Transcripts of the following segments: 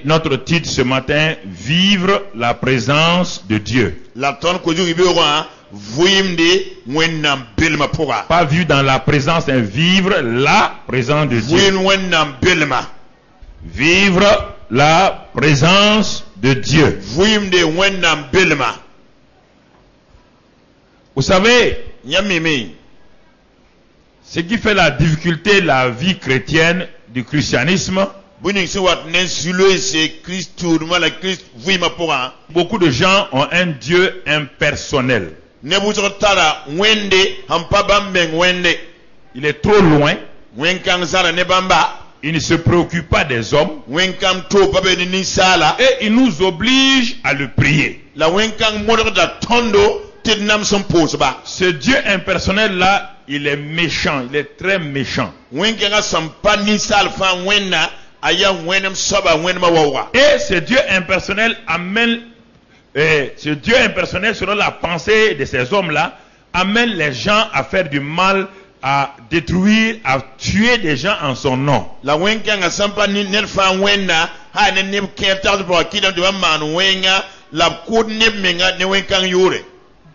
Notre titre ce matin, vivre la présence de Dieu. Pas vivre dans la présence, mais vivre la présence de Dieu. Vivre la présence de Dieu. Vous savez, ce qui fait la difficulté de la vie chrétienne, du christianisme, beaucoup de gens ont un Dieu impersonnel. Il est trop loin. Il ne se préoccupe pas des hommes. Et il nous oblige à le prier. Ce Dieu impersonnel là, il est méchant, il est très méchant. Et ce Dieu impersonnel amène, ce Dieu impersonnel selon la pensée de ces hommes-là, amène les gens à faire du mal, à détruire, à tuer des gens en son nom.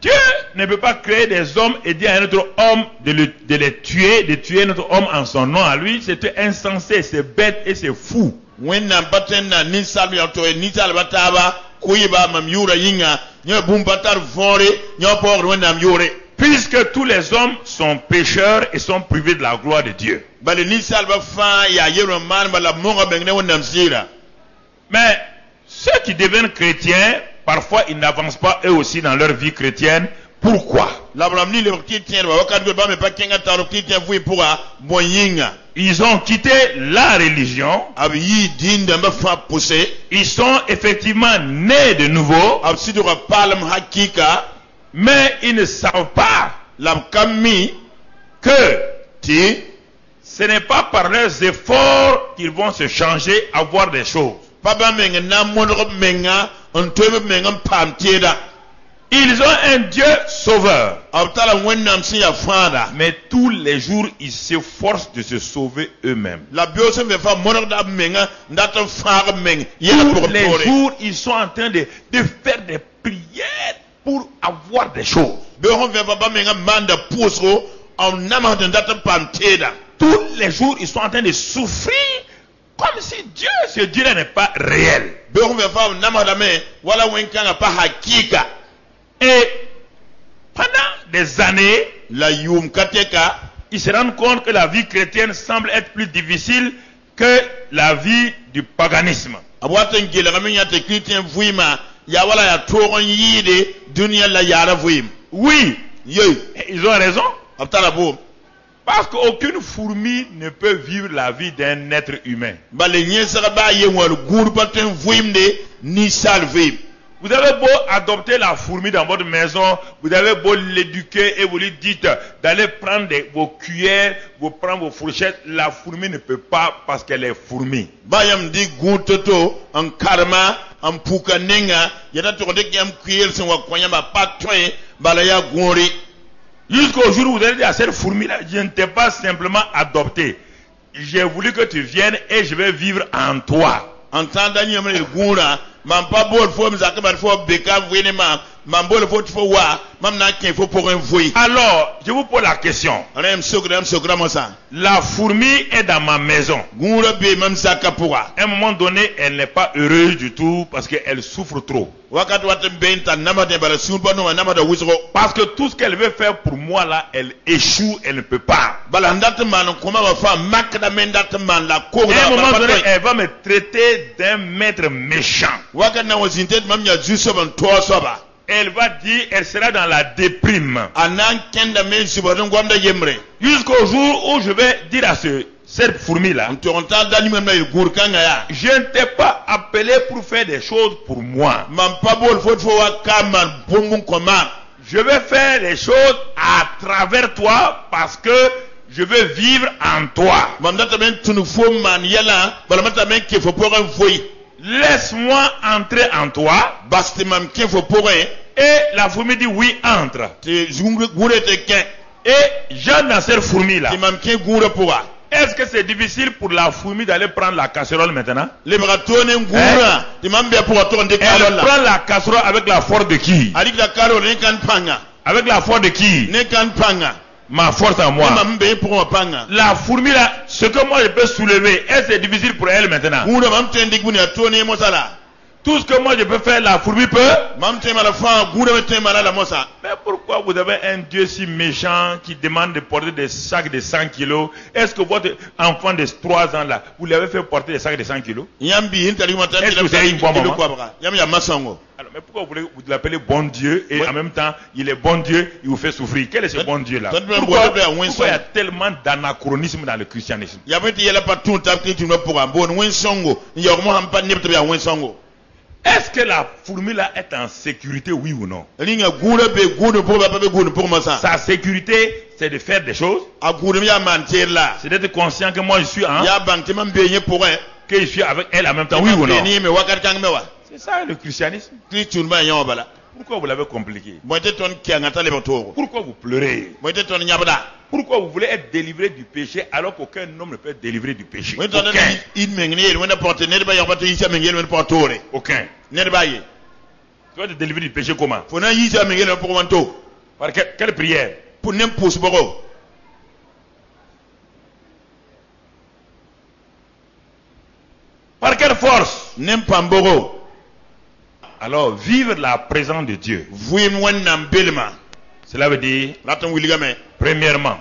Dieu ne peut pas créer des hommes et dire à un autre homme de les tuer, de tuer notre homme en son nom à lui. C'est insensé, c'est bête et c'est fou. Puisque tous les hommes sont pécheurs et sont privés de la gloire de Dieu. Mais ceux qui deviennent chrétiens, parfois ils n'avancent pas eux aussi dans leur vie chrétienne. Pourquoi? Ils ont quitté la religion. Ils sont effectivement nés de nouveau. Mais ils ne savent pas que ce n'est pas par leurs efforts qu'ils vont se changer, avoir des choses. Ils ont un Dieu sauveur. Mais tous les jours, ils s'efforcent de se sauver eux-mêmes. Tous les jours, ils sont en train de faire des prières pour avoir des choses. Tous les jours, ils sont en train de souffrir comme si Dieu, ce Dieu-là n'est pas réel. Et pendant des années, ils se rendent compte que la vie chrétienne semble être plus difficile que la vie du paganisme. Oui, ils ont raison. Parce qu'aucune fourmi ne peut vivre la vie d'un être humain. Vous avez beau adopter la fourmi dans votre maison, vous avez beau l'éduquer et vous lui dites d'aller prendre vos cuillères, vous prendre vos fourchettes, la fourmi ne peut pas parce qu'elle est fourmi. Jusqu'au jour où vous allez dire à cette fourmi-là, je ne t'ai pas simplement adopté. J'ai voulu que tu viennes et je vais vivre en toi. Alors, je vous pose la question. La fourmi est dans ma maison. À un moment donné, elle n'est pas heureuse du tout parce qu'elle souffre trop. Parce que tout ce qu'elle veut faire pour moi là, elle échoue, elle ne peut pas. À un moment donné, elle va me traiter d'un maître méchant. Elle va dire, elle sera dans la déprime. Jusqu'au jour où je vais dire à cette fourmi-là, je ne t'ai pas appelé pour faire des choses pour moi. Je vais faire les choses à travers toi parce que je veux vivre en toi. Laisse-moi entrer en toi. Et la fourmi dit oui, entre. Et Jean dans cette fourmi là. Est-ce que c'est difficile pour la fourmi d'aller prendre la casserole maintenant? Elle prend la casserole avec la force de qui? Avec la force de qui? Ma force à moi. La fourmi là, ce que moi je peux soulever, est-ce que c'est difficile pour elle maintenant? Tout ce que moi je peux faire, la fourmi peut. Mais pourquoi vous avez un Dieu si méchant qui demande de porter des sacs de 100 kilos? Est-ce que votre enfant de 3 ans là, vous l'avez fait porter des sacs de 100 kilos? Est-ce que vous avez une bonne maman? Alors, mais pourquoi vous l'appelez bon Dieu et en même temps, il est bon Dieu, il vous fait souffrir? Quel est ce bon Dieu là? Pourquoi il y a tellement d'anachronisme dans le christianisme? Est-ce que la fourmi là est en sécurité, oui ou non? Sa sécurité, c'est de faire des choses. C'est d'être conscient que moi je suis que je suis avec elle en même temps, oui ou non? C'est ça le christianisme. Pourquoi vous l'avez compliqué? Pourquoi vous pleurez? Pourquoi vous voulez être délivré du péché alors qu'aucun homme ne peut être délivré du péché? Aucun. Tu vas te délivrer du péché comment? Par quelle prière? Par quelle force? Alors, vivre la présence de Dieu. Cela veut dire, premièrement,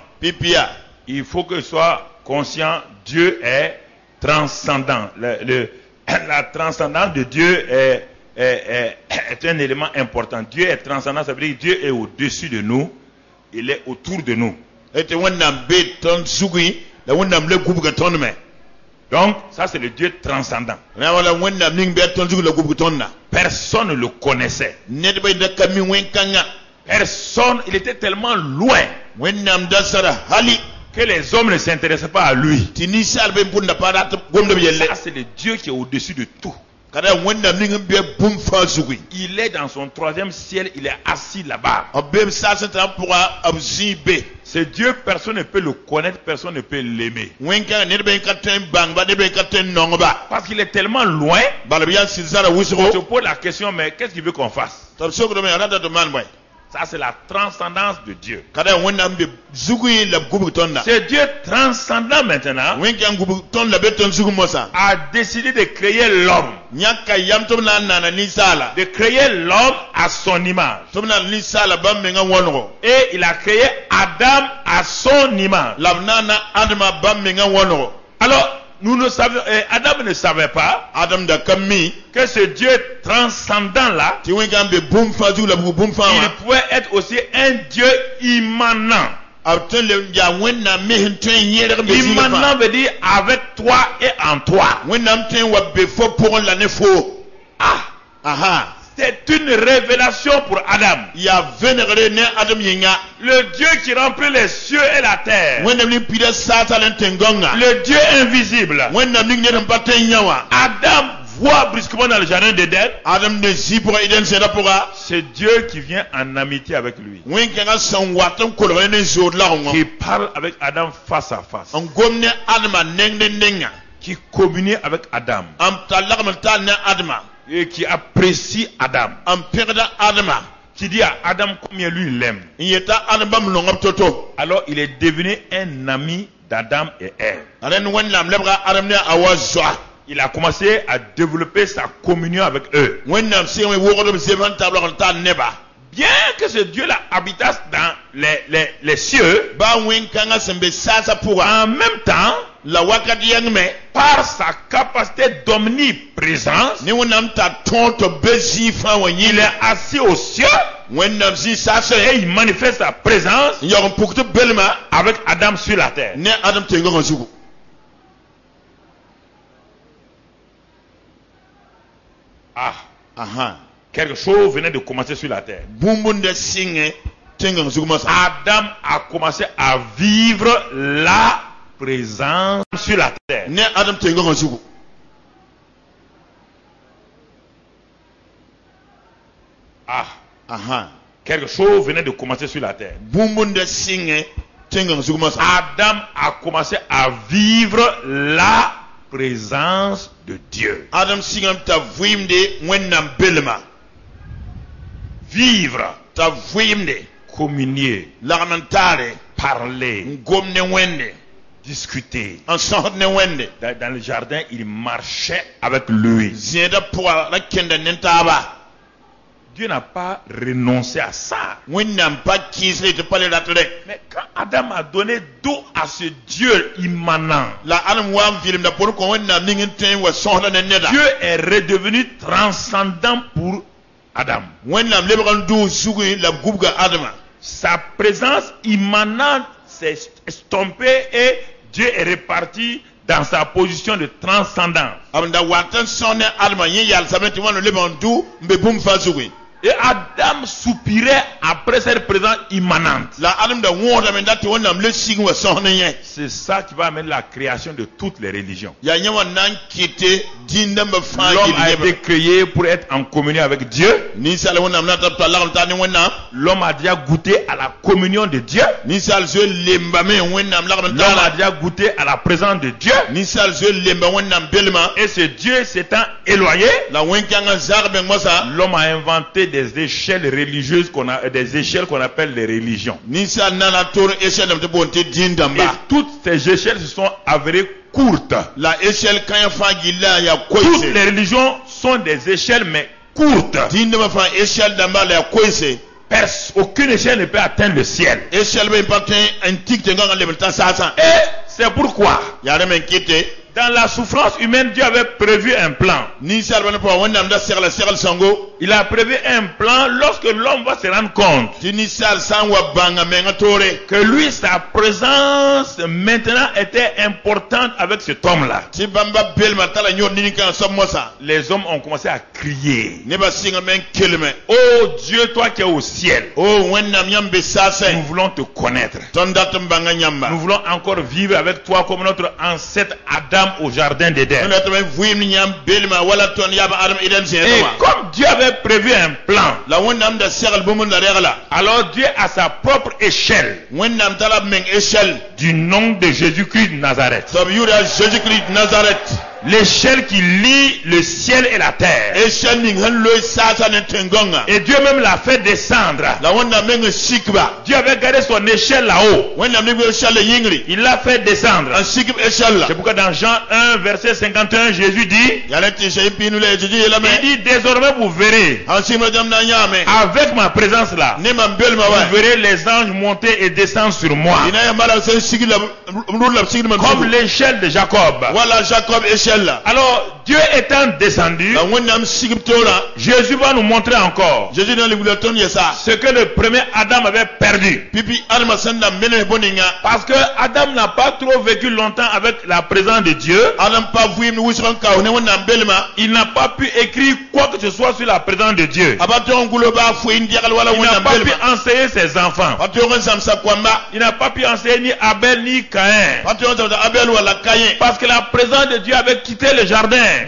il faut que soit conscient, Dieu est transcendant. La transcendance de Dieu est un élément important. Dieu est transcendant, ça veut dire que Dieu est au-dessus de nous, il est autour de nous. Donc, ça c'est le Dieu transcendant. Personne ne le connaissait. Personne, il était tellement loin que les hommes ne s'intéressaient pas à lui. Ça c'est le Dieu qui est au-dessus de tout. Il est dans son 3e ciel, il est assis là-bas. Ce Dieu, personne ne peut le connaître, personne ne peut l'aimer. Parce qu'il est tellement loin. On se pose la question, mais qu'est-ce qu'il veut qu'on fasse? Ça c'est la transcendance de Dieu. Ce Dieu transcendant maintenant a décidé de créer l'homme. De créer l'homme à son image. Et il a créé Adam à son image. Alors, nous ne savions, Adam ne savait pas que ce Dieu transcendant là, il pouvait être aussi un Dieu immanent. Immanent veut dire avec toi et en toi. C'est une révélation pour Adam. Le Dieu qui remplit les cieux et la terre. Le Dieu invisible. Adam voit brusquement dans le jardin d'Éden. C'est Dieu qui vient en amitié avec lui. Qui parle avec Adam face à face. Qui communie avec Adam. Et qui apprécie Adam. Qui dit à Adam combien lui il l'aime. Alors il est devenu un ami d'Adam et Ève. Il a commencé à développer sa communion avec eux. Bien que ce Dieu-là habitasse dans les cieux, en même temps, par sa capacité d'omniprésence, il est assis aux cieux et il manifeste sa présence avec Adam sur la terre. Quelque chose venait de commencer sur la terre. Adam a commencé à vivre la présence sur la terre. Quelque chose venait de commencer sur la terre. Adam a commencé à vivre la présence de Dieu. Vivre, communier, parler, discuter. Dans le jardin, il marchait avec lui. Dieu n'a pas renoncé à ça. Mais quand Adam a donné dos à ce Dieu immanent, Dieu est redevenu transcendant pour Adam. Sa présence immanente s'est estompée et Dieu est reparti dans sa position de transcendance. Et Adam soupirait après cette présence immanente. C'est ça qui va amener la création de toutes les religions. L'homme a été créé pour être en communion avec Dieu. L'homme a déjà goûté à la communion de Dieu. L'homme a déjà goûté à la présence de Dieu. Et ce Dieu s'étant éloigné, l'homme a inventé des échelles religieuses des échelles qu'on appelle les religions. Et toutes ces échelles se sont avérées courtes. Toutes les religions sont des échelles mais courtes. Aucune échelle ne peut atteindre le ciel. Et c'est pourquoi dans la souffrance humaine, Dieu avait prévu un plan. Il a prévu un plan lorsque l'homme va se rendre compte que lui, sa présence maintenant était importante avec cet homme-là. Les hommes ont commencé à crier. Oh Dieu, toi qui es au ciel, nous voulons te connaître. Nous voulons encore vivre avec toi comme notre ancêtre Adam au jardin d'Éden. Et comme Dieu avait prévu un plan, alors Dieu a sa propre échelle du nom de Jésus-Christ de Nazareth. L'échelle qui lie le ciel et la terre. Et Dieu même l'a fait descendre. Dieu avait gardé son échelle là-haut. Il l'a fait descendre. C'est pourquoi dans Jean 1 verset 51 Jésus dit, il dit désormais vous verrez avec ma présence là, vous verrez les anges monter et descendre sur moi comme l'échelle de Jacob. Alors Dieu étant descendu, Jésus va nous montrer encore ce que le premier Adam avait perdu. Parce que Adam n'a pas trop vécu longtemps avec la présence de Dieu. Il n'a pas pu écrire quoi que ce soit sur la présence de Dieu. Il n'a pas pu enseigner ses enfants. Il n'a pas pu enseigner ni Abel ni Caïn. Parce que la présence de Dieu avait quitté le jardin. Un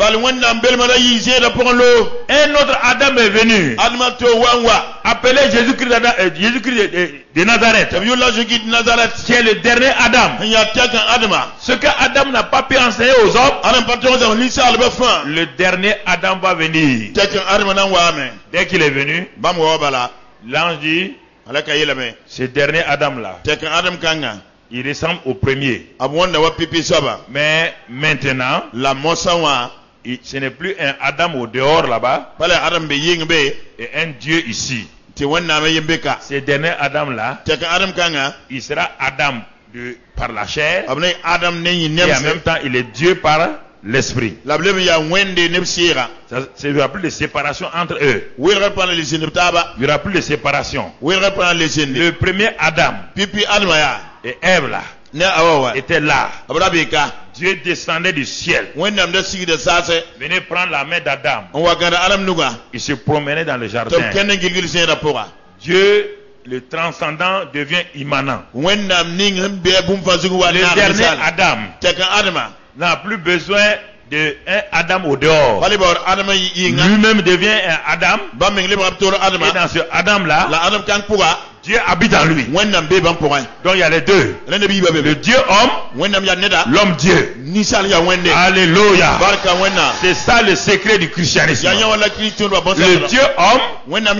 autre Adam est venu, appelé Jésus-Christ de Nazareth, qui est le dernier Adam. Ce que Adam n'a pas pu enseigner aux hommes, le dernier Adam va venir. Dès qu'il est venu, l'ange dit, ce dernier Adam là, il ressemble au premier. Mais maintenant, ce n'est plus un Adam au dehors là-bas et un Dieu ici. Ce dernier Adam là, il sera Adam par la chair et en même temps il est Dieu par l'esprit. Il n'y aura plus de séparation entre eux. Il n'y aura plus de séparation. Le premier Adam et Ève là était là. Dieu descendait du ciel, venait prendre la main d'Adam. Il se promenait dans le jardin. Dieu le transcendant devient immanent. Le Le dernier Adam n'a plus besoin d'un Adam au dehors. Lui-même devient un Adam. Et dans ce Adam-là, Dieu habite en lui. Donc il y a les deux. Le Dieu homme, l'homme Dieu. Alléluia. C'est ça le secret du christianisme. Le Dieu homme, l'homme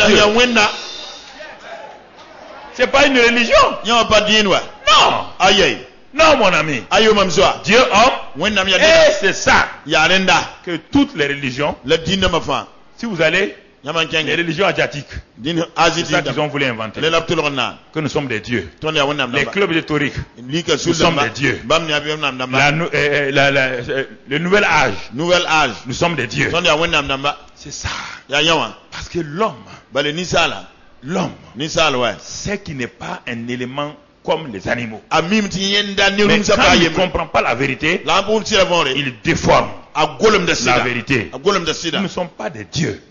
Dieu. C'est pas une religion. Non. Non, mon ami. Dieu homme. Et c'est ça que toutes les religions, si vous allez, les religions asiatiques, c'est ça qu'ils ont voulu inventer. Que nous sommes des dieux. Les clubs rhétoriques, nous sommes des dieux. Le nouvel âge, nous sommes des dieux. C'est ça. Parce que l'homme, c'est qu'il n'est pas un élément comme les animaux. Mais quand il ne comprend pas la vérité, il déforme la vérité. Nous ne sommes pas des dieux.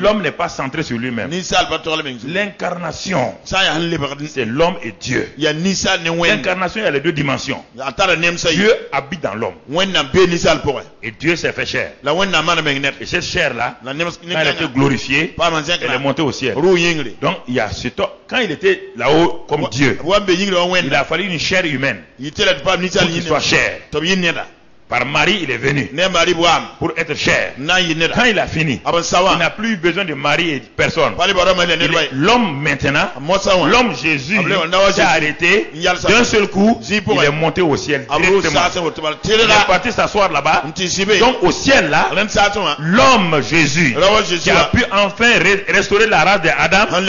L'homme n'est pas centré sur lui-même. L'incarnation, c'est l'homme et Dieu. L'incarnation, il y a les deux dimensions. Dieu habite dans l'homme. Et Dieu s'est fait chair. Et cette chair-là, quand elle a été glorifiée, elle est montée au ciel. Donc, il y a ce temps. Quand il était là-haut comme Dieu, il a fallu une chair humaine pour qu'il soit chair. Par Marie, il est venu pour être chair. Quand il a fini, il n'a plus besoin de Marie et de personne. L'homme maintenant, l'homme Jésus, s'est arrêté d'un seul coup, il est monté au ciel directement. Il est parti s'asseoir là-bas. Donc au ciel là, l'homme Jésus, qui a pu enfin restaurer la race d'Adam, il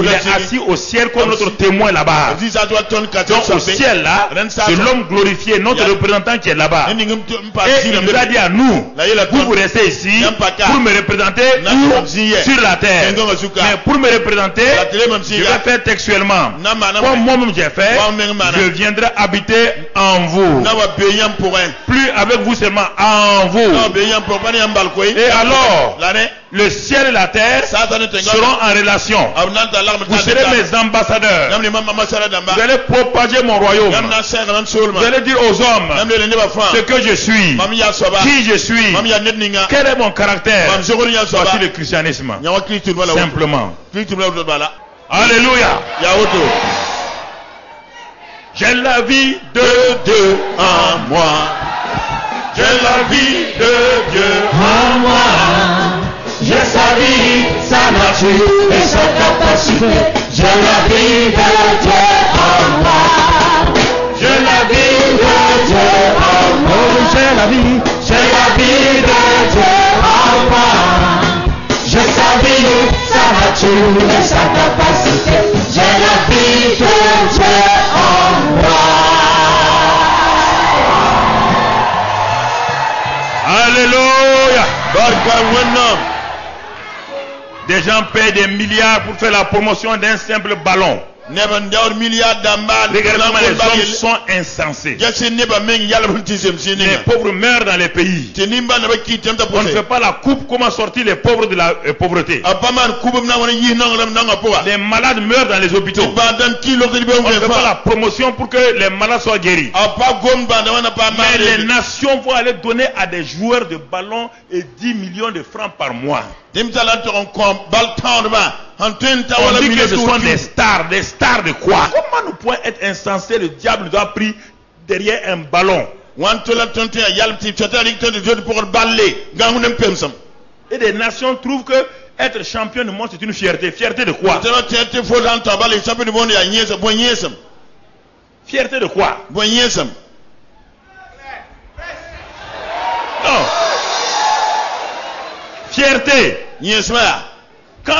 est assis au ciel comme notre témoin là-bas. Donc au ciel là, c'est l'homme glorifié, notre représentant qui est là-bas. Et il nous a dit à nous, vous restez ici pour me représenter sur la terre. Mais pour me représenter, je vais faire textuellement. Comme moi-même j'ai fait, je viendrai habiter en vous. Plus avec vous seulement, en vous. Et alors, le ciel et la terre seront en relation. Vous serez mes ambassadeurs. Vous allez propager mon royaume. Vous allez dire aux hommes ce que je suis, qui je suis, quel est mon caractère. Voici le christianisme. Simplement. Alléluia. J'ai la vie de Dieu en moi. J'ai la vie de Dieu en moi. J'ai sa vie, sa nature et sa capacité. J'ai la vie de Dieu en moi. J'ai la vie de Dieu en moi. J'ai la vie de Dieu en moi. J'ai sa vie, sa nature et sa capacité. J'ai la vie de Dieu en moi. Alléluia. Des gens payent des milliards pour faire la promotion d'un simple ballon. Regardez comment les hommes sont insensés. Les pauvres meurent dans les pays. On ne fait pas la coupe, comment sortir les pauvres de la pauvreté. Les malades meurent dans les hôpitaux. On ne fait pas la promotion pour que les malades soient guéris. Mais les nations vont aller donner à des joueurs de ballon et 10 millions de francs par mois. On dit que ce sont des stars de quoi? Comment nous pouvons être insensés? Le diable doit prier derrière un ballon. Et des nations trouvent que être champion du monde c'est une fierté. Fierté de quoi? Fierté de quoi? Non. Fierté. Quand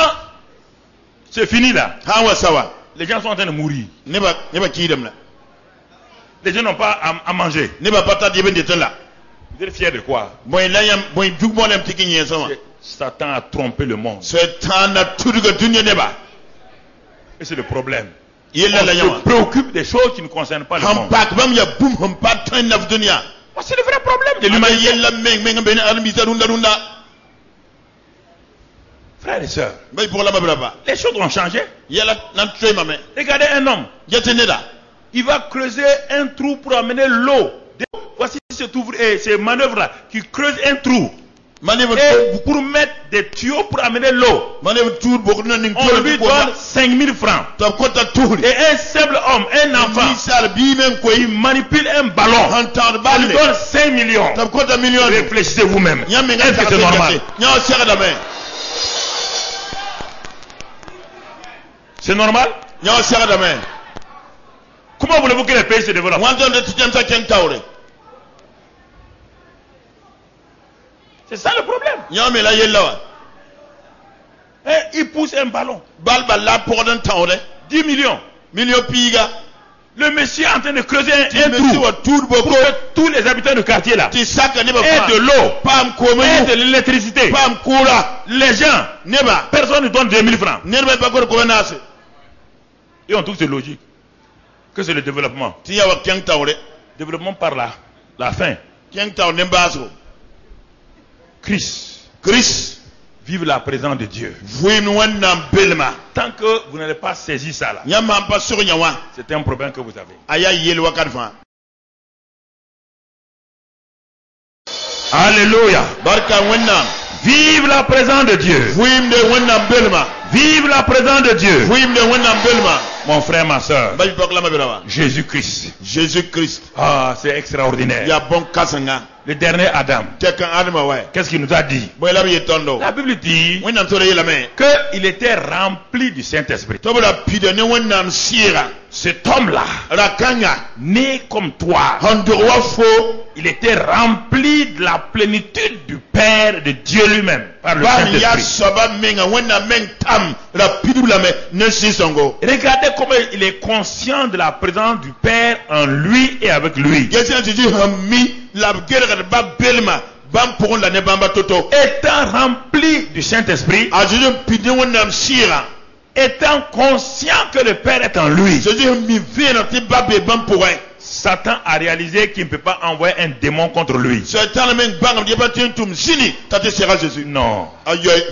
c'est fini là, les gens sont en train de mourir. Les gens n'ont pas à manger. Vous êtes fiers de quoi? Satan a trompé le monde. Et c'est le problème. On se préoccupe des choses qui ne concernent pas le monde. C'est le vrai problème de l'humanité. Frères et sœurs, Bai pour la brava. les choses ont changé. Yala nan tué ma main. Regardez un homme. Yateneda. Il va creuser un trou pour amener l'eau. Voici ces manœuvres-là qui creusent un trou. Et pour mettre des tuyaux pour amener l'eau. On lui donne 5000 francs. Et un simple homme, un enfant, il manipule un ballon. On lui donne 5 millions. Réfléchissez vous-même. Est-ce que c'est normal? C'est normal? Comment voulez-vous que les pays se développent? C'est ça le problème. Et il pousse un ballon. 10 millions. Le monsieur est en train de creuser un trou pour que tous les habitants du quartier là aient de l'eau, aient de l'électricité. Les gens, personne ne donne 2000 francs. Et on trouve que c'est logique. Que c'est le développement. Développement par la faim. Christ. Vive la présence de Dieu. Tant que vous n'avez pas saisi ça là, c'est un problème que vous avez. Alléluia. Vive la présence de Dieu. Vive la présence de Dieu. Mon frère, ma soeur. Jésus-Christ. Ah, c'est extraordinaire. Le dernier Adam. Qu'est-ce qu'il nous a dit? La Bible dit qu'il était rempli du Saint-Esprit. Cet homme-là, né comme toi, il était rempli de la plénitude du Père, de Dieu lui-même, par le Saint-Esprit. Regardez comment il est conscient de la présence du Père en lui et avec lui. Étant rempli du Saint-Esprit, étant conscient que le Père est en lui, Satan a réalisé qu'il ne peut pas envoyer un démon contre lui. Non.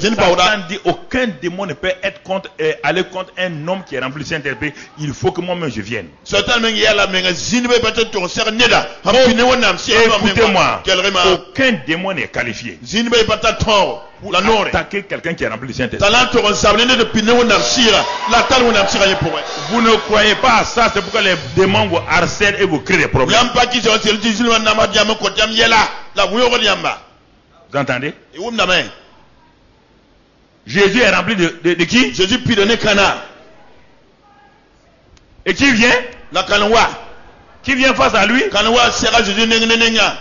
Satan dit aucun démon ne peut être aller contre un homme qui est rempli du Saint-Esprit. Il faut que moi-même je vienne. Écoutez-moi, aucun démon n'est qualifié pour attaquer quelqu'un qui est rempli du Saint-Esprit. Vous ne croyez pas à ça, c'est pourquoi les démons vous harcèlent et vous créent des problèmes. Vous entendez? Jésus est rempli de qui? Jésus puis donner Cana. Et qui vient? La Kanoa. Qui vient face à lui? Kanoa sera Jésus nengenenenga.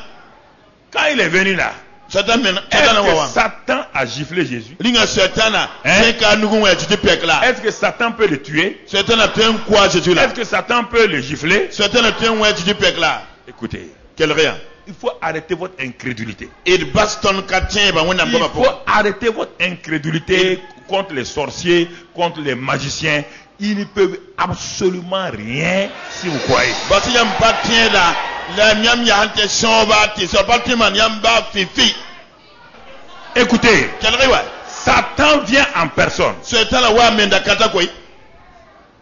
Quand il est venu là, Satan a giflé Jésus. Est-ce que Satan peut le tuer? Est-ce que Satan peut le gifler? Écoutez, il faut arrêter votre incrédulité. Il faut arrêter votre incrédulité contre les sorciers, contre les magiciens. Ils ne peuvent absolument rien si vous croyez. Écoutez, Satan vient en personne.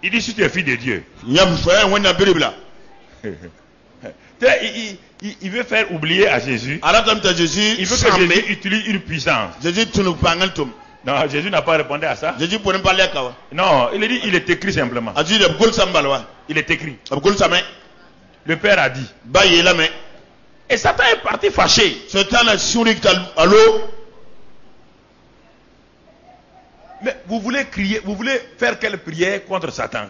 Il dit si tu es fils de Dieu. Il veut faire oublier à Jésus. Il veut que Jésus utilise une puissance. Non, Jésus n'a pas répondu à ça. Non, il a dit il est écrit simplement. Il est écrit. Le Père a dit. Et Satan est parti fâché. Mais vous voulez crier, vous voulez faire quelle prière contre Satan?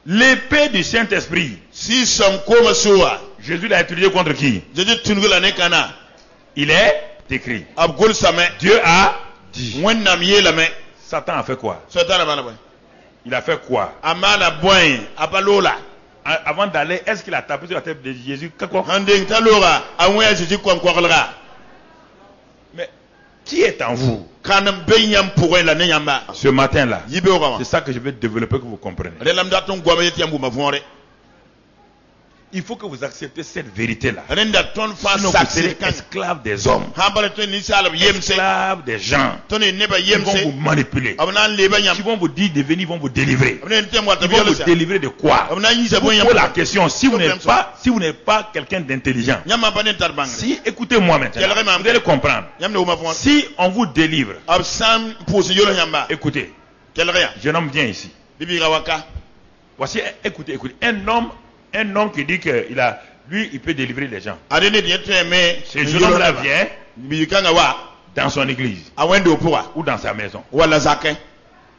L'épée du Saint-Esprit. Jésus l'a utilisé contre qui? Il est écrit. Dieu a dit. Satan a fait quoi? Il a fait quoi? Avant d'aller, est-ce qu'il a tapé sur la tête de Jésus? Mais qui est en vous? Ce matin-là, c'est ça que je vais développer, que vous compreniez. Il faut que vous acceptez cette vérité-là. renda ton fa Sinon, vous serez saksir kan esclave des hommes, hambara ton ni salab yemse esclave des gens ton ne ba qui vont vous yemse manipuler, abna leba nyam qui vont vous dire de venir, ils vont vous délivrer. abna tem wata Ils vont biolo vous sa délivrer de quoi? abna yi sa Vous bon yam posez la question, si vous Problème n'êtes pas quelqu'un d'intelligent, nyama ba ne tarbang si, écoutez-moi maintenant, vous allez comprendre. nyam ne uma fon Si on vous délivre, ab sam pose yolo nyamba écoutez, kel rien jeune homme, viens ici. bibi rawaka Voici, écoutez, un homme qui dit que lui, il peut délivrer les gens. adene de mais Ce jeune homme-là vient bibi kanga wa dans son église awendo pour ou dans sa maison. wala zakin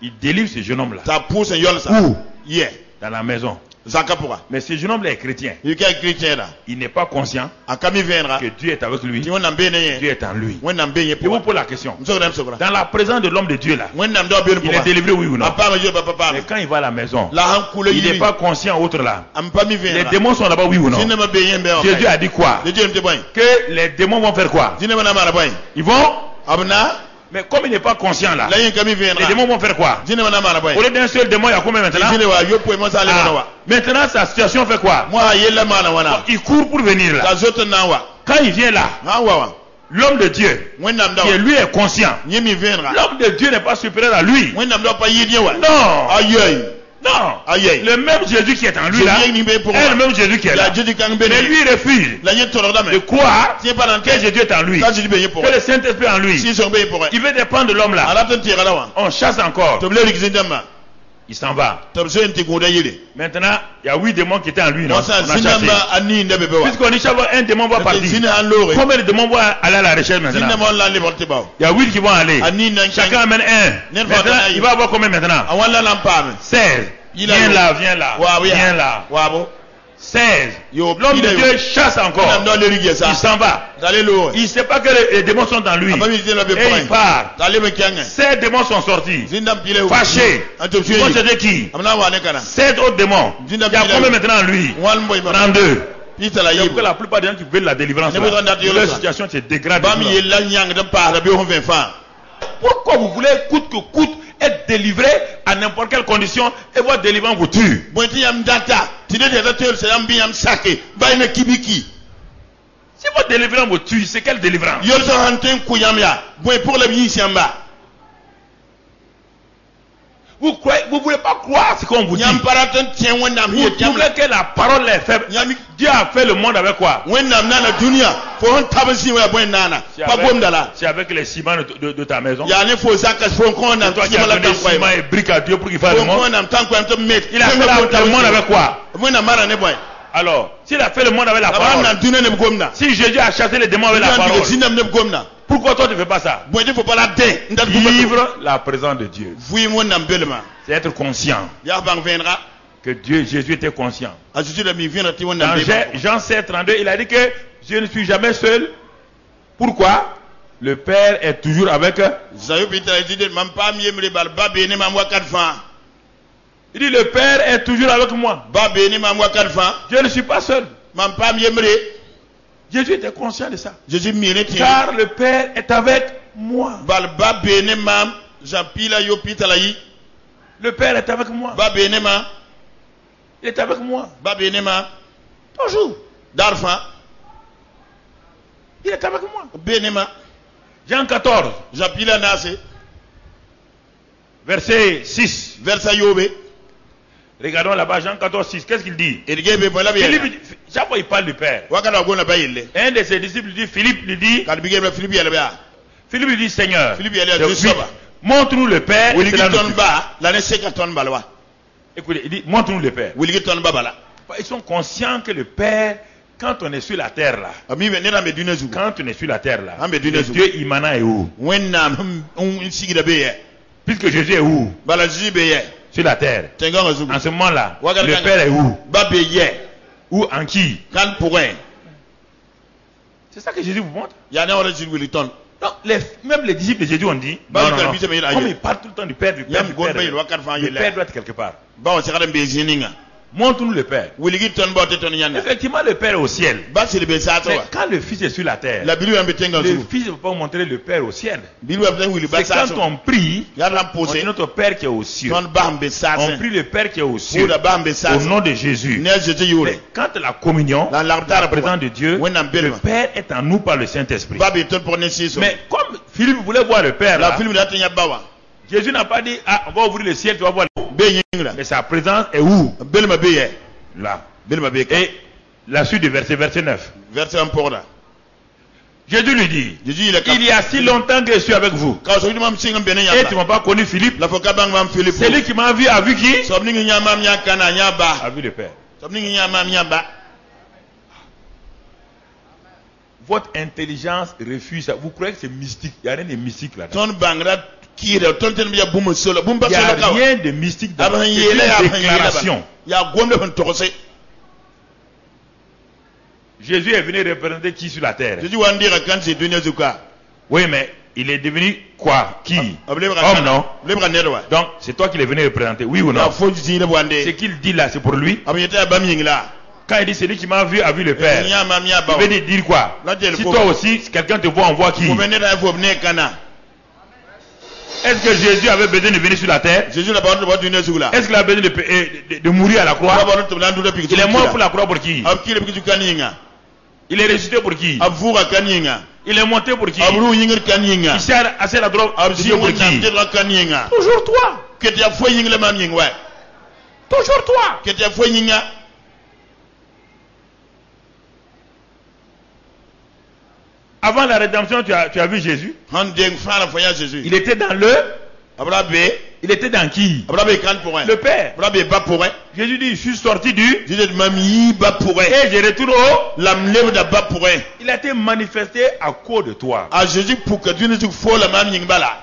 Il délivre ce jeune homme-là. ta pose yolo sa Où? yeah Dans la maison. zaka pour Mais ce jeune homme-là est chrétien. il ka chrétien là Il n'est pas conscient akami viendra que Dieu est avec lui. ti wona mbene Dieu ye est en lui. wona mbenye Je vous pour pose la question. msogra msogra Dans la présence de l'homme de Dieu là, wona mdo biolo il pour est délivré, oui ou non? apa ma yo papa Mais quand il va à la maison, la han kule il n'est yi pas conscient autre là. am pas mi Les viendra démons sont là-bas, oui ou non? sinema be yembe Jésus a dit quoi? de Dieu mte boy Que les démons vont faire quoi? sinema na mara boy Ils vont. abna Mais comme il n'est pas conscient là, la yin kami les viendra démons vont faire quoi? sinema na mara boy Au lieu d'un seul démon, il y a combien maintenant? sinema wa yo po mo sa le Ah, wa maintenant, sa situation fait quoi? moi yella mana wana Il court pour venir là. ta zoto na wa Quand il vient là, ha wa l'homme de Dieu, wona mda qui est lui est conscient. nyemi viendra L'homme de Dieu n'est pas supérieur à lui. wona mda pa yidi wa Non, ayoy non. ayoy Le même Jésus qui est en lui là, Jésus ni be pour est le même Jésus qui est là. la jidi kan Mais bene lui il refuse la yin toro da de me croire ti pas dans que Jésus est en lui, ka jidi be pour que le Saint-Esprit est en lui. si son be pour Il veut dépendre de l'homme là. ala ton tira la wa On chasse encore. to ble rigizindama Il s'en va. to so enti goda yile Maintenant, il y a 8 démons qui étaient en lui. Non? on sa On a chassé. sinama ani ndebe be wa Puisqu'on dit chaque fois un démon va partir. sina an lore Combien de démons vont aller à la recherche maintenant? sinama la le porte ba Il y a 8 qui vont aller. ani nan Chacun amène un. Maintenant, il va avoir combien maintenant? awala lampame 16. Il a Viens l'eau. là, viens là. wa Viens là. wa bo 16. yo L'homme de Dieu chasse encore. na ndo le rigesa Il s'en va. dale lo Il ne sait pas que les démons sont en lui. abami dile be Et il part. dale be kyanga 7 démons sont sortis. zindam pile Fâchés. anto Ils vont fiye chercher qui? amna wa ne kana 7 autres démons. Il y a combien maintenant en lui? wan boy ma 32. pita la Il y a yibo que la plupart des gens qui veulent la délivrance. Ne vous en là, date, leur là. situation se dégrade. bam yella nyang de par be on fait fa Pourquoi vous voulez coûte que coûte être délivré à n'importe quelle condition et votre délivrance vous tue? bonti yam data tide de tel se yam bi yam sake bay na kibiki Si votre délivrance vous tue, c'est quelle délivrance? yo so hanten ku yam ya boy pour le bi siamba Vous ne voulez pas croire ce qu'on vous dit. nyam paraton tien wonam Vous hiye trouvez que la parole est faible. nyami Dieu a fait le monde avec quoi? wonam nana dunia fo on tabasi wa boy nana pa bom dala C'est avec les ciments de ta maison. ya ne fo zakas fo ko na Toi qui as la donné tan ciment et briques à Dieu pour qu'il fasse le ko monde. na tan ko am to met Il a fait le monde avec quoi? wona mara ne boy Alors, s'il a fait le monde avec la aba na parole, dunia ne gomna si Jésus a chassé les démons avec la parole, sinam ne gomna pourquoi toi tu ne fais pas ça? boy de fo pas la den ndat Vivre la présence de Dieu. vui wonam belma C'est être conscient ya bang viendra que Jésus était conscient. a Jésus de mi viendra ti Dans wonam Jean 7, 32, il a dit que je ne suis jamais seul. Pourquoi? Le Père est toujours avec eux. zayo pita dit mam pa mi yemre bal ba be ne mam wa 4 fois Il dit le Père est toujours avec moi. ba be ne mam wa 4 fois Je ne suis pas seul. mam pa mi yemre Jésus était conscient de ça. Jésus mi ne ti Car le Père est avec moi. bal ba be ne mam Jean pila yo pita la yi Le Père est avec moi. ba be ne ma Il est avec moi. ba be ne ma Toujours. darfa Il est avec moi. be ne ma Jean 14, Jean pila nase verset 6. versa yobe Regardons là-bas, Jean 14, 6. Qu'est-ce qu'il dit? erge be bola be Chaque fois il parle du Père. wakana gona ba yelle Un de ses disciples dit, Philippe lui dit, kad bige be Philippe yelle ba Philippe lui dit, Seigneur, Philippe yelle donc, de soba montre-nous le Père. et wili cela nous ton suffit. ba la ne se ka ton balwa Écoutez, il dit, montre-nous le Père. wili ton ba bala Ils sont conscients que le Père, quand on est sur la terre là, ami be ne na me dune zu quand on est sur la terre là, Ah, mais le Dieu immanent est où? wennam un sigida be ye Puisque Jésus est où? bala Jésus be ye Sur la terre. tenga ngazu En ce moment-là, Wagal le Kanga. Père est où? ba be ye Ou en qui? kan pourrait C'est ça que Jésus vous montre. ya ne wala Jésus wili ton Donc, même les disciples de Jésus ont dit, Bah, non, il non, a non. mis ça, mais il a Comme eu. il parle tout le temps du Père, du Père, Yam du gon Père, ba il wa kan fa le yelle Père doit être quelque part. ba on se kada be zininga Montre-nous le Père. Wiligi ton bote ton yanga. Effectivement, le Père est au ciel. Basi le besato. Mais quand le Fils est sur la terre, La bilu ambetenga le zu. Fils ne peut pas montrer le Père au ciel. Bilu ambetenga wili C'est quand basato. on prie, Ya ram on pose. dit notre Père qui est aux cieux. Ton bam besato. On prie le Père qui est aux cieux. Uda bam Au besato. nom de Jésus. Ne Jésus yule. Mais quand la communion, La la lardara présence de Dieu, When I'm le belma. Père est en nous par le Saint-Esprit. Babi ton pour nesiso. Mais comme Philippe voulait voir le Père, La là, film da tanya bawa. Jésus n'a pas dit, ah, on va ouvrir le ciel, tu vas voir. Be yingra. Mais sa présence est où? Belma be ye. Là. Belma be. Et la suite du verset 9. Verset un porda. Jésus lui dit, Jésus il est il y a si longtemps que je suis avec vous. Ka so mam singam benen Et tu ya. m'as pas connu Philippe. La foka bang mam Philippe. Celui qui m'a vu a vu qui? So ningi nya mam nya kana nya ba. A vu le Père. So ningi nya mam nya ba. Votre intelligence refuse ça. Vous croyez que c'est mystique? Il n'y a rien de mystique là-dedans. Ton bangra kire ton ten biya bum solo. Bum ba Il n'y solo a ka. rien de mystique dans Aban c'est yele une aban déclaration. Ya gomle hon tokose. Jésus est venu représenter qui sur la terre? Jésus wa ndira kan se dunya zuka. Oui, mais il est devenu quoi? Qui? Homme Homme, non? Lebra nerwa. Donc, c'est toi qui l'es venu représenter, oui ou Na non? fo ji le Ce wande. qu'il dit là, c'est pour lui. Aban yeta bam yingla. Quand il dit celui qui m'a vu a vu le Père, Nya mam nya ba. il veut dire quoi? Là, tu es le Si pauvre. toi aussi, si quelqu'un te voit, on voit qui? Vous venez da fo ne kana. Est-ce que Jésus avait besoin de venir sur la terre? Jésus la parole de dunya zugula. Est-ce qu'il a besoin de mourir à la croix? Il est mort pour la croix pour qui? Ab kire bi kaninga. Il est ressuscité pour qui? Ab vuga kaninga. Il est monté pour qui? Abru yingir kaninga. Il s'est assis à la droite Ab de Dieu pour si qui? wonna kaninga. Toujours toi. Que tu as fo yingle mam ying wa. Toujours toi. Que tu as fo yinga. Avant la rédemption, tu as vu Jésus? Handeng fara fo ya Jésus. Il était dans le... Abrabe. Il était dans qui? Abrabe kan pour Le Père. Abrabe ba pour Jésus dit, je suis sorti du... Jésus mam yi ba pour Et je retourne au... lam lev da ba pour Il a été manifesté à cause de toi. a Jésus pour que tu ne te fo la mam ying bala.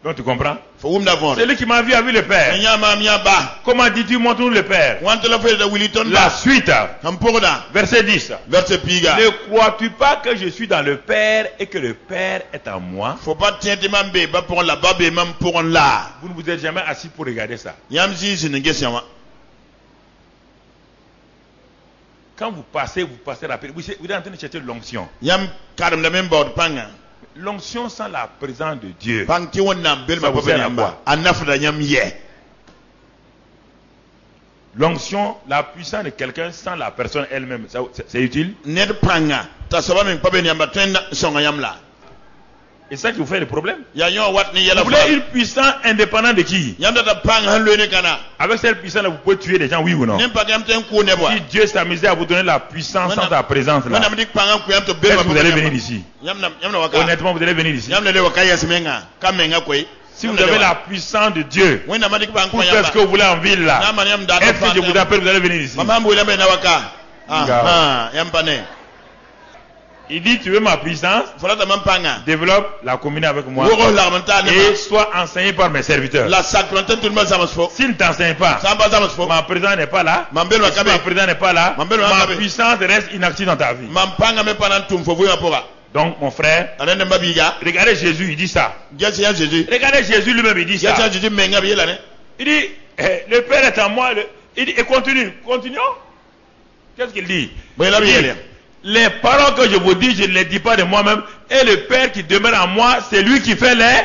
Donc tu comprends? Fo wum da von. Celui qui m'a vu a vu le Père. Nya mam nya ba. Comment dis-tu, montre-nous le Père? Want la fe da Williton La ba. suite, Ham pour da. verset 10. Verset piga. Ne crois-tu pas que je suis dans le Père et que le Père est en moi? Faut pas tienter mam be ba pour la ba be mam pour la. Vous ne vous êtes jamais assis pour regarder ça. Yam si je ne gesama. Quand vous passez rapidement. Vous êtes en train de chercher l'onction. Yam karam da même bord panga. L'onction sans la présence de Dieu. Pang ti wonnam bel Ça ma vous ba sert be à yamba. quoi? Anaf da yam ye. L'onction, la puissance de quelqu'un sans la personne elle-même, c'est utile. Ned panga. Ta soba men pa be yamba tenda songa yam la. Et ça qui vous fait le problème. Ya yo wat ni Vous yela voulez une puissance indépendante de qui? Yam da panga han le ne kana. Avec cette puissance-là, vous pouvez tuer des gens, oui ou non? Nem pa yam ten ku ne boa. Si Dieu s'amusait à vous donner la puissance sans ta présence là, Manam dik panga ku yam to be est-ce ma que vous allez venir ici? Yam na waka. Honnêtement, vous allez venir ici. Yam le waka yes menga. Kamenga koi. Si vous avez la puissance de Dieu Wena madik panga pour ku faire ce que vous voulez en ville là, Na man yam da est-ce que je vous appelle, vous allez venir ici? Mama mbo yam na waka. Ah, yam pane. Il dit, tu veux ma puissance? Fola ta panga. Développe la communion avec moi Woro la manta ne et sois enseigné par mes serviteurs. la sacramenté tout le monde samas fo. S'il ne t'enseigne pas, Samba samas fo. ma présence n'est pas là. Mambelo Si akabe. ma présence n'est pas là, Mambelo ma akabe. puissance reste inactive dans ta vie. Mampanga me panan tum fo vuya pora. Donc, mon frère, Alende mbabiga. regardez Jésus, il dit ça. Gesi ya Jésus. Regardez Jésus lui-même, il dit Gesi ya ça. Jésus menga bi la ne. Il dit, le Père est en moi. Il dit, et continue, continuons. Qu'est-ce qu'il dit? Bon la Il bi dit, ele. les paroles que je vous dis, je ne les dis pas de moi-même. Et le Père qui demeure en moi, c'est lui qui fait les...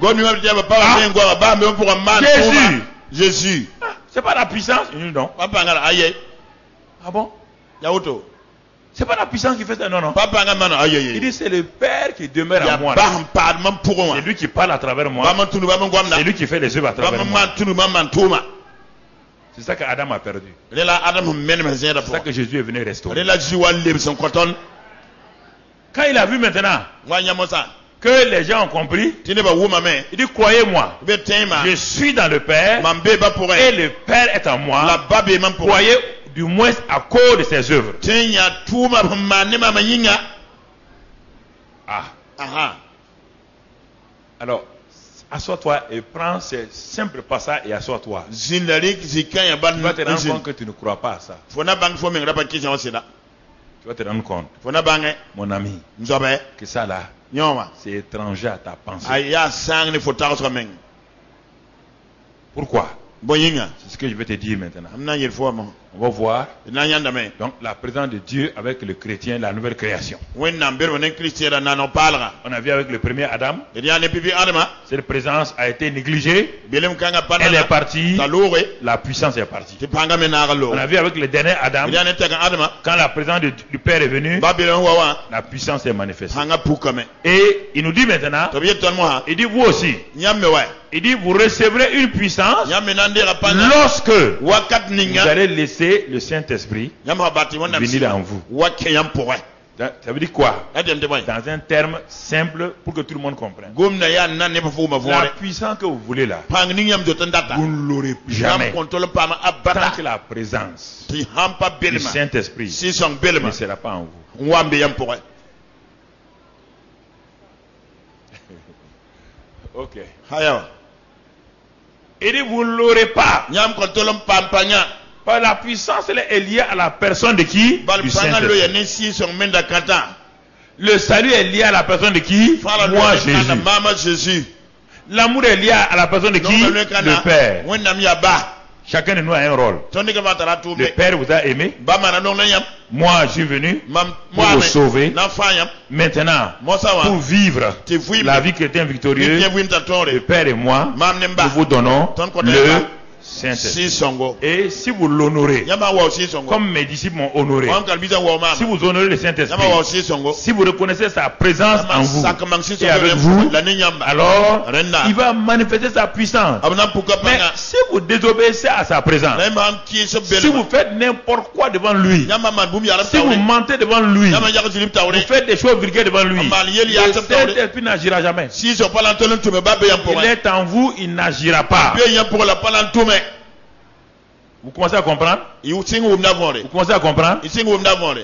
God mi mabdi ba pa Ah. ngwa ba me pour un man. Jésus. Jésus. Ah, c'est pas la puissance. Il dit non. Papa ngala aye. Ah bon? Ya auto. C'est pas la puissance qui fait ça, non, non. Papa ngala mano Il aye. dit, c'est le Père qui demeure Ya en moi. ba pad man pour moi. C'est lui qui parle à travers Ba moi. man tunu ba man gwamna. C'est lui qui fait les œuvres à Ba travers moi. man tunu ba man tuma. C'est ça qu'Adam a perdu. Lela Adam men me zera C'est ça pour. que Jésus est venu restaurer. Lela jiwa leb son coton. Quand il a vu maintenant Wanya mosa. que les gens ont compris, Tine ba wuma me. il dit, croyez-moi, Be tema. je suis dans le Père Mambe ba pour et elle. le Père est en La moi. babe man pour. Croyez du moins à cause de ses œuvres. Tenya tuma mane mama yinga. Ah, Aha. alors, assois-toi et prends ce simple passage et assois-toi. Zindarik zikanya ban. Tu vas te rendre compte que tu ne crois pas à ça. Fona bang fo men rapa kisa wasida. Tu vas te rendre compte, Fona bange. mon ami, Nzobe. que ça là, Nyoma. c'est étranger à ta pensée. Aya sang ne fota so men. Pourquoi? Boyinga. C'est ce que je vais te dire maintenant. Amna yel fo mo. On va voir Na yanda me. donc la présence de Dieu avec le chrétien, la nouvelle création. Wen namber wonen Christian na no palga. On a vu avec le premier Adam, Il y a ne pipi adama. cette présence a été négligée, Belem kanga pana. elle est partie, Talore. la puissance est partie. Ti panga me na galo. On a vu avec le dernier Adam, Il y a ne taga adama. quand la présence du Père est venue, Babylon wawa. la puissance est manifestée. Panga pukame. Et il nous dit maintenant, To biye ton mo ha. il dit vous aussi, Nyambe wa. il dit vous recevrez une puissance Nyambe nandera pana. lorsque Wakat vous ninga. allez laisser le Saint-Esprit Nyamba bati wona venir en vous. Wake yam pourrait. Ça veut dire quoi? Adem de boy. Dans un terme simple pour que tout le monde comprenne. Gomna ya nan ne fu ma La vore. puissance que vous voulez là, Pang ningam jotan data. vous ne l'aurez jamais. Yam contrôle pas ma Tant abata. que la présence Ti hampa du belma. Saint-Esprit Si son ne belma. sera pas en vous. Wambe yam pourrait. Ok. Haya. Il dit vous ne l'aurez pas. Nyam contrôle pampanya. Par la puissance elle est liée à la personne de qui? Bal Du panga lo ya Saint-Esprit. ne si son menda kata. Le salut est lié à la personne de qui? Fala lo Moi ya Jésus. kana mama Jésus. L'amour est lié à la personne de qui? Non le kana. Le Père. Wen nam ya ba. Chacun de nous a un rôle. Toni ka batara tu Le be. Père vous a aimé. Ba mana non yam. Moi je suis venu Mam pour vous sauver. Na fa yam. Maintenant, Mo sa pour wa. vivre Ti fui la vie chrétienne victorieuse, Bien win ta le tore. Père et moi, Mam nemba. nous vous donnons Ton côté le là. Saint-Esprit. Si songo. Et si vous l'honorez, Yama wa si songo. comme mes disciples m'ont honoré, Wan kalbisa wa mama. si vous honorez le Yama wa Saint-Esprit, si songo. si vous reconnaissez sa présence en vous Sakamang si et songo. avec vous, La ni nyamba. alors Renda. il va manifester sa puissance. Abna puka Mais panga. si vous désobéissez à sa présence, Na mam ki so si belma. vous faites n'importe quoi devant lui, Yama man bum yara si vous tawre. mentez devant lui, Yama yaka zilip vous tawre. faites des choses vulgaires devant lui, Amal yeli le ya tawre. Saint-Esprit n'agira jamais. Si so palantolon tume ba be yam pour. Il est en vous, il n'agira pas. Be yam pour la palantume. Vous commencez à comprendre? You sing wum na vore. Vous commencez à comprendre? You sing wum na vore.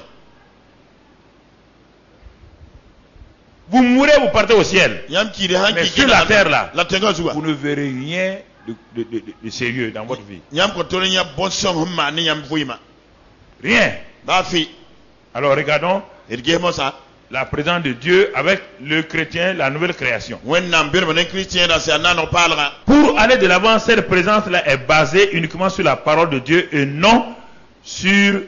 Vous mourrez, vous partez au ciel. Yam ki de han Mais ki sur la terre là, La tenga zuwa. vous ne verrez rien de sérieux dans votre vie. Yam ko tolen ya bon song huma ni yam fuima. Rien. Ba fi. Alors regardons Erge mo sa. la présence de Dieu avec le chrétien, la nouvelle création. Wen nam bir manen Christian da se anano palga. Pour aller de l'avant, cette présence-là est basée uniquement sur la parole de Dieu et non sur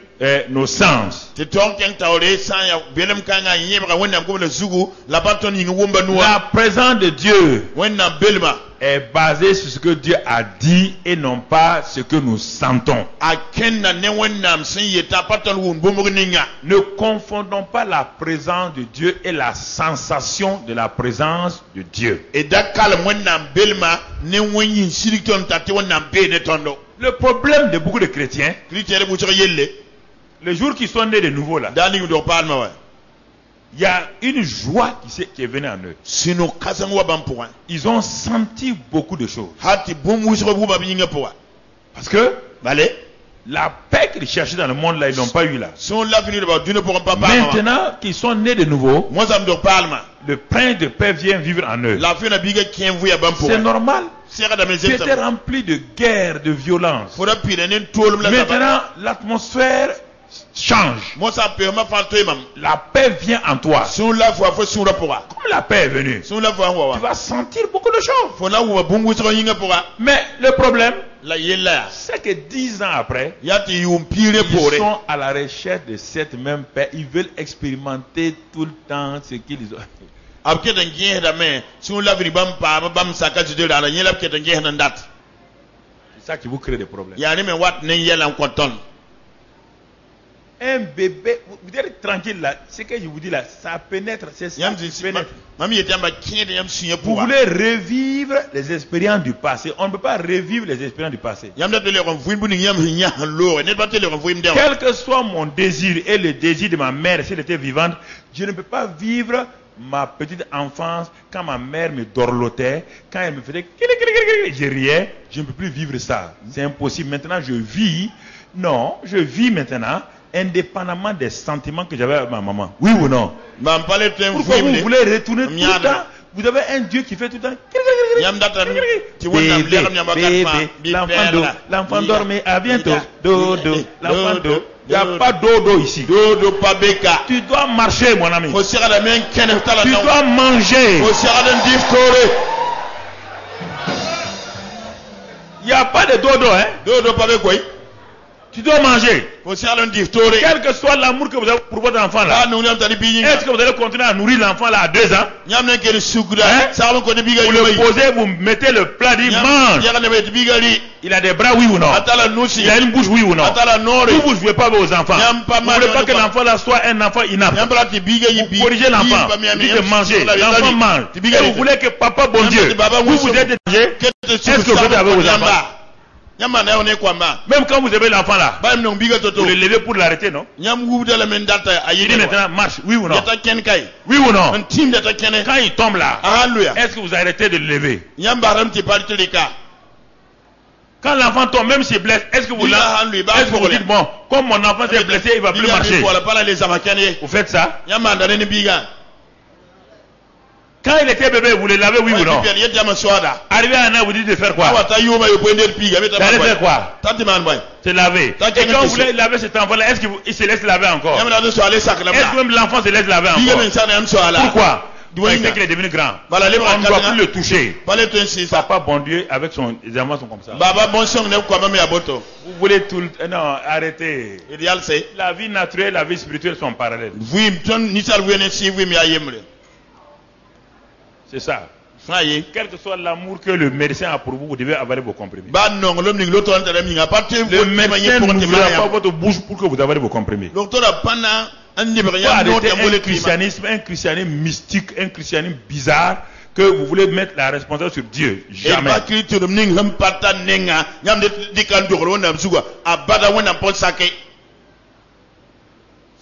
nos sens. Ti ton ken tawre san ya belem kanga yebra wen nam ko le zugu la baton yi wumba La nuwa. présence de Dieu Wen nam belma. est basée sur ce que Dieu a dit et non pas ce que nous sentons. A ken na ne wen nam sin yeta paton wun bumur ninga. Ne confondons pas la présence de Dieu et la sensation de la présence de Dieu. E da kala wen nam belma ne wen yin sirikton tati wen nam be ne tondo. Le problème de beaucoup de chrétiens, Christian bu tsere yelle. les jours qui sont nés de nouveau là, Dani do palma wa. il y a une joie qui est venue en eux. Sino kasan wa ban point. Ils ont senti beaucoup de choses. Hati bum wusro bu ba binga poa. Parce que Vale. la paix qu'ils cherchaient dans le monde là, ils n'ont pas eu là. Son l'avenir ba dune pour un papa. Maintenant qu'ils sont nés de nouveau, Moi ça me do palma. le prince de paix vient vivre en eux. La fin na biga kien vu ya ban poa. C'est normal. Sera da Qui mezem était sa. rempli de guerre, de violence. Fora pire nen tolum la sa. Maintenant, l'atmosphère change. Moi ça peut ma fanto imam. La paix vient en toi. Son la fois fo son rapport. Comme la paix est venue, Son la fois wa. tu vas sentir beaucoup de choses. Fo na wa bum wusro yinga poa. Mais le problème, La yella. c'est que 10 ans après, Yati yum pire ils pore. sont à la recherche de cette même paix. Ils veulent expérimenter tout le temps ce qu'ils ont. Abke dan gien da me. Son l'avenir bam pa bam saka de la yella ke dan gien nan dat. C'est ça qui vous crée des problèmes. Ya ni me wat ne yella en konton. Un bébé, vous êtes tranquille là. Ce que je vous dis là, ça pénètre. C'est ça Yam qui zi pénètre. mami yeti amba kien de yam suye Vous poa. voulez revivre les expériences du passé. On ne peut pas revivre les expériences du passé. Yam da le ron vuin buning yam hinya lo. Ne ba te le ron vuin de. Quel que soit mon désir et le désir de ma mère, si elle était vivante, je ne peux pas vivre ma petite enfance quand ma mère me dorlotait, quand elle me faisait je riais, je ne peux plus vivre ça. C'est impossible. Maintenant, je vis. Non, je vis maintenant indépendamment des sentiments que j'avais avec ma maman. Oui ou non? Ba pale tem Pourquoi vous vuin. voulez retourner tout le temps? Vous avez un Dieu qui fait tout le temps. Yam data ti wonna Bébé, leram yam ba bébé, l'enfant dormait, à bientôt. Dodo, l'enfant do. Il n'y a pas dodo ici. Dodo pa beka. Tu dois marcher, mon ami. Fo sera da men kene tala Tu na. dois manger. Fo sera da diftore. Il n'y a pas de dodo, hein. Dodo pas quoi. Tu dois manger. Faut si aller dire touré. Quel que soit l'amour que vous avez pour votre enfant là. Ah nous n'avons pas de billet. Est-ce que vous allez continuer à nourrir l'enfant là à 2 ans? N'yam n'a qu'un sucre. Ça va qu'on est Vous le posez, vous mettez le plat, dit mange. Il a des bras, oui ou non? Il a une bouche, oui ou non? Vous ne jouez pas avec vos enfants. Vous ne voulez pas que l'enfant là soit un enfant inapte. Vous corrigez l'enfant. Vous dites de manger. L'enfant mange. Et vous voulez que papa, bon Dieu, vous êtes étranger. Est-ce que vous êtes avec vos enfants? Même quand vous aimez l'enfant là, vous le levez pour l'arrêter, non? Il dit maintenant marche, oui ou non? Oui ou non? Quand il tombe là, est-ce que vous arrêtez de le lever? Quand l'enfant tombe, même s'il blesse, est-ce que vous dites bon, comme mon enfant s'est blessé, il ne va plus marcher? Vous faites ça? Quand il était bébé, vous le lavez, oui ou non? Arrivé à un an, vous dites de faire quoi? D'aller faire quoi? Se laver. Et quand vous voulez laver cet enfant-là, est-ce qu'il se laisse laver encore? Est-ce que même l'enfant se laisse laver encore? Pourquoi? Parce qu'il est devenu grand. On ne doit plus le toucher. Papa, bon Dieu, avec les enfants sont comme ça. Vous voulez tout le... Non, arrêtez. La vie naturelle et la vie spirituelle sont parallèles. C'est ça. Quel que soit l'amour que le médecin a pour vous, vous devez avaler vos comprimés. Le médecin n'ouvrira pas votre bouche pour que vous avaliez vos comprimés. Arrêtez un christianisme mystique, un christianisme bizarre, que vous voulez mettre la responsabilité sur Dieu. Jamais.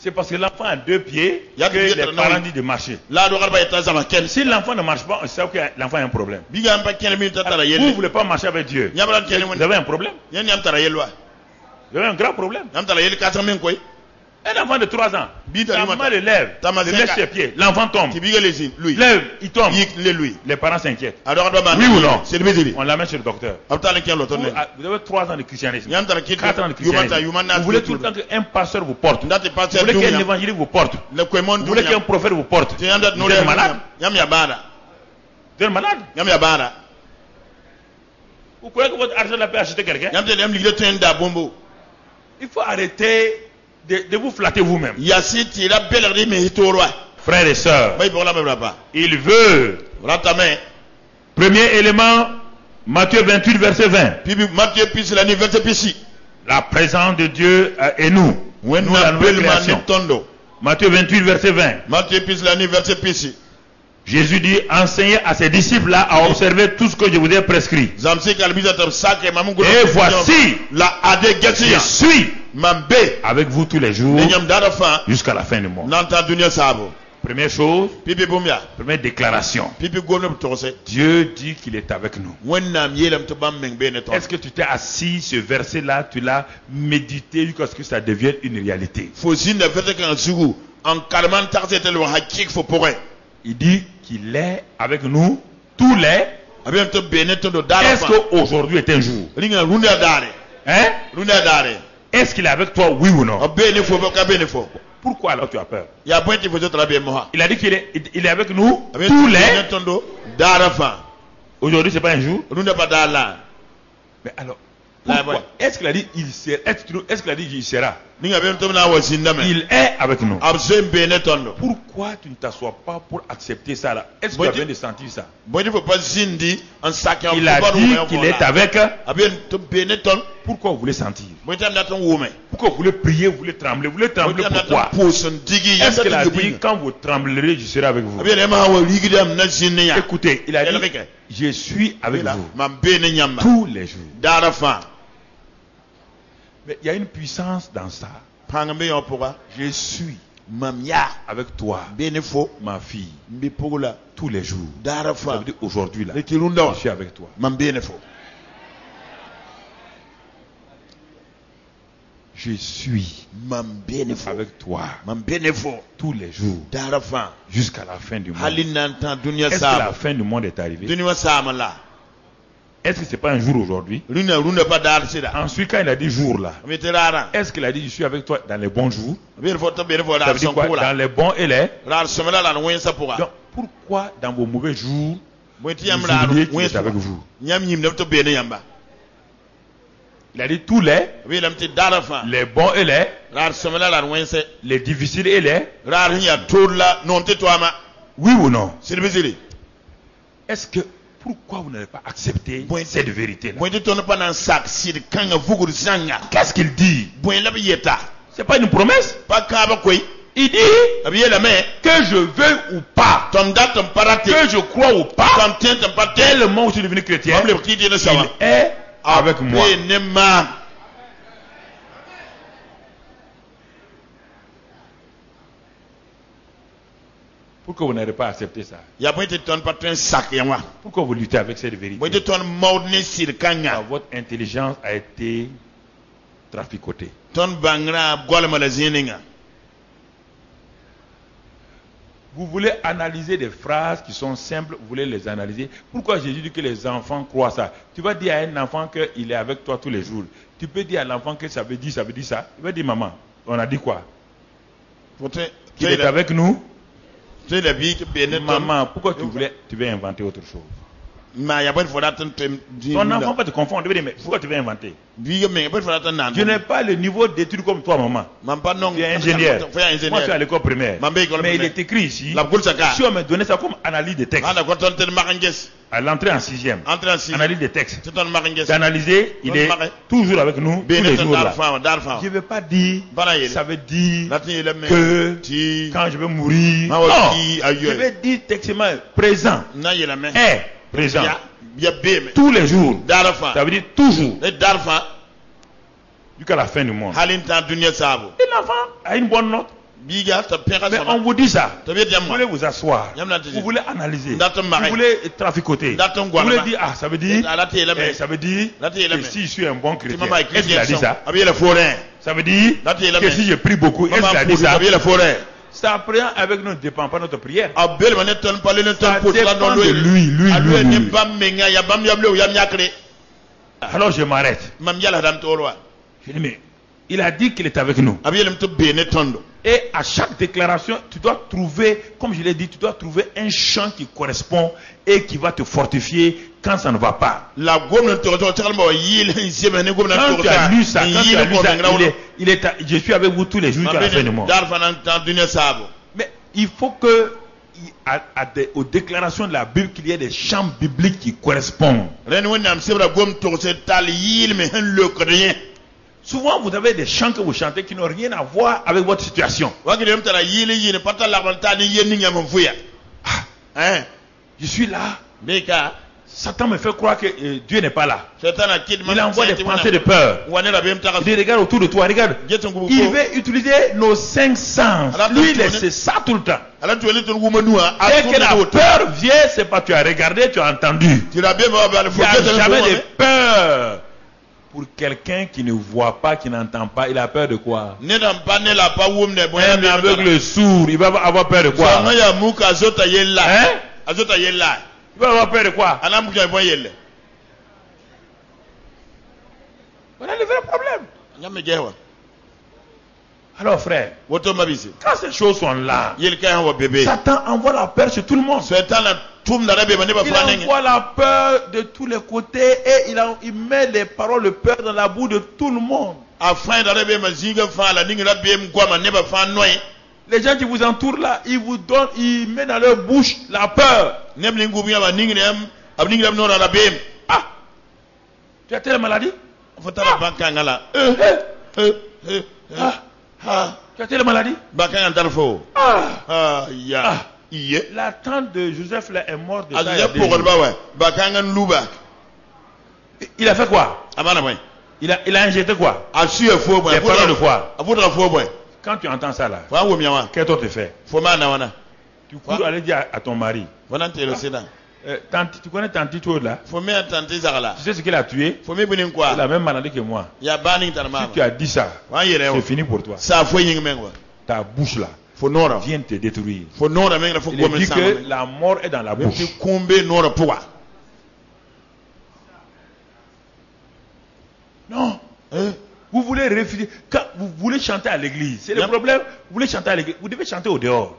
C'est parce que l'enfant a 2 pieds que les parents disent de marcher. Si l'enfant ne marche pas, on sait que l'enfant a un problème. Vous ne voulez pas marcher avec Dieu. Vous avez un problème. Vous avez un grand problème. Un enfant de 3 ans, ta maman le lève, il lève ses pieds, l'enfant tombe, lève, il tombe, les parents s'inquiètent. Oui ou non? On l'amène chez le docteur. Vous avez 3 ans de christianisme, 4 ans de christianisme. Vous voulez tout le temps qu'un pasteur vous porte, vous voulez qu'un évangéliste vous porte, vous voulez qu'un prophète vous porte. Vous êtes malade? Vous êtes malade? Vous croyez que votre argent peut acheter quelqu'un? Il faut arrêter de vous flatter vous-même. Frères et sœurs, il veut. Premier élément, Matthieu 28, verset 20. La présence de Dieu est nous. Nous, la nouvelle création. Matthieu 28, verset 20. Jésus dit, enseignez à ses disciples là à observer tout ce que je vous ai prescrit. Et voici, je suis avec vous tous les jours jusqu'à la fin du monde. Première chose, première déclaration. Dieu dit qu'il est avec nous. Est-ce que tu t'es assis, ce verset-là, tu l'as médité jusqu'à ce que ça devienne une réalité? Il dit qu'il est avec nous tous les. Est-ce qu'aujourd'hui est un jour? Hein? Est-ce qu'il est avec toi, oui ou non? Pourquoi alors tu as peur? Il a dit qu'il est avec nous tous les. Aujourd'hui, ce n'est pas un jour. Mais alors, pourquoi? Est-ce qu'il a dit il sera? Est-ce qu'il a dit il sera? Il est avec nous. Pourquoi tu ne t'assois pas pour accepter ça là? Est-ce que tu as besoin de sentir ça? Il a dit qu'il est avec. Pourquoi vous voulez sentir? Pourquoi vous voulez prier, vous voulez trembler? Vous voulez trembler pourquoi? Est-ce qu'il a dit quand vous tremblerez, je serai avec vous? Écoutez, il a dit je suis avec vous tous les jours. Mais il y a une puissance dans ça. Je suis avec toi, ma fille, tous les jours. Ça veut dire aujourd'hui là, je suis avec toi. Je suis avec toi tous les jours jusqu'à la fin du monde. Est-ce que la fin du monde est arrivée? Est-ce que ce n'est pas un jour aujourd'hui? Ensuite, quand il a dit jour là, est-ce qu'il a dit je suis avec toi dans les bons jours? Ça veut dire quoi? Dans les bons et les. Donc, pourquoi dans vos mauvais jours, vous oubliez qu'il est avec vous? Il a dit tous les wilam ti dara fa bons et rar somela rar wense les difficiles et les... rar hiya tola non te toama Oui ou non? silbizili Est-ce que... Pourquoi vous n'avez pas accepté cette vérité-là? boy de ton pas nan sak sir kanga vugur zanga Qu'est-ce qu'il dit? boy la yeta C'est pas une promesse? pas kaba koy Il dit abiye la mais que je veux ou pas, tom datom parate que je crois ou pas, tom tentam parate tellement je suis devenu chrétien, mamle ki de sawa il est avec moi. nema Pourquoi vous n'avez pas accepté ça? ya boy te ton patren sak ya wa Pourquoi vous luttez avec cette vérité? boy te ton maudne sir kanga Votre intelligence a été traficotée. ton bangra golma la zininga Vous voulez analyser des phrases qui sont simples, vous voulez les analyser. Pourquoi Jésus dit que les enfants croient ça? Tu vas dire à un enfant qu'il est avec toi tous les jours. Tu peux dire à l'enfant que ça veut dire ça. Il va dire maman, on a dit quoi? Qu'il est avec nous? Maman, pourquoi tu veux inventer autre chose? Ton enfant peut te confondre. Mais pourquoi tu veux inventer? Je n'ai pas le niveau d'études comme toi, maman. Tu es ingénieur. Moi, je suis à l'école primaire. Mais il est écrit ici. Si on me donnait ça comme analyse des textes, à l'entrée en 6e, analyse des textes, c'est analysé, il est toujours avec nous, tous les jours là. Je ne veux pas dire, ça veut dire que quand je vais mourir, non, je vais dire textement présent, présent, tous les jours, ça veut dire toujours, jusqu'à la fin du monde. Et l'enfant a une bonne note. Mais on vous dit ça. Vous voulez vous asseoir. Vous voulez analyser. Vous voulez traficoter. Vous voulez dire, ah, ça veut dire, ça veut dire que si je suis un bon chrétien, est-ce qu'il a dit ça? Ça veut dire que si je prie beaucoup, est-ce qu'il a dit ça? Ça prière avec nous ne dépend pas de notre prière. Ça dépend de lui. Alors je m'arrête. Je dis, mais il a dit qu'il est avec nous. Et à chaque déclaration, tu dois trouver, comme je l'ai dit, tu dois trouver un chant qui correspond et qui va te fortifier quand ça ne va pas. Quand tu as lu ça, je suis avec vous tous les jours jusqu'à la fin du monde. Mais il faut que, aux déclarations de la Bible, qu'il y ait des chants bibliques qui correspondent. Souvent, vous avez des chants que vous chantez qui n'ont rien à voir avec votre situation. Je suis là. Satan me fait croire que Dieu n'est pas là. Il envoie des pensées de peur. Il dit, regarde autour de toi, regarde. Il veut utiliser nos 5 sens. Lui, c'est ça tout le temps. Dès que la peur vient, c'est pas tu as regardé, tu as entendu. Il n'y a jamais de peur. Pour quelqu'un qui ne voit pas, qui n'entend pas, il a peur de quoi? Un aveugle sourd, il va avoir peur de quoi? Hein? Il va avoir peur de quoi? Voilà le vrai problème. Alors frère, quand ces choses sont là, Satan envoie la peur sur tout le monde. Il envoie la peur de tous les côtés et il met les paroles de peur dans la bouche de tout le monde. Les gens qui vous entourent là, ils vous donnent, ils mettent dans leur bouche la peur. Ah, tu as telle maladie? Tu as telle maladie? La tante de Joseph là est morte de ça. Il a fait quoi? Il a injecté quoi? Des paroles de quoi? Quand tu entends ça là, qu'est-ce que tu fais? Tu cours aller dire à ton mari. Tu connais Tanti Tour là? Tu sais ce qu'il a tué? La même maladie que moi. Si tu as dit ça, c'est fini pour toi. Ta bouche là vient te détruire. Il dit que la mort est dans la bouche. Non. Vous voulez refuser. Quand vous voulez chanter à l'église, c'est le problème. Vous voulez chanter à l'église, vous devez chanter au dehors.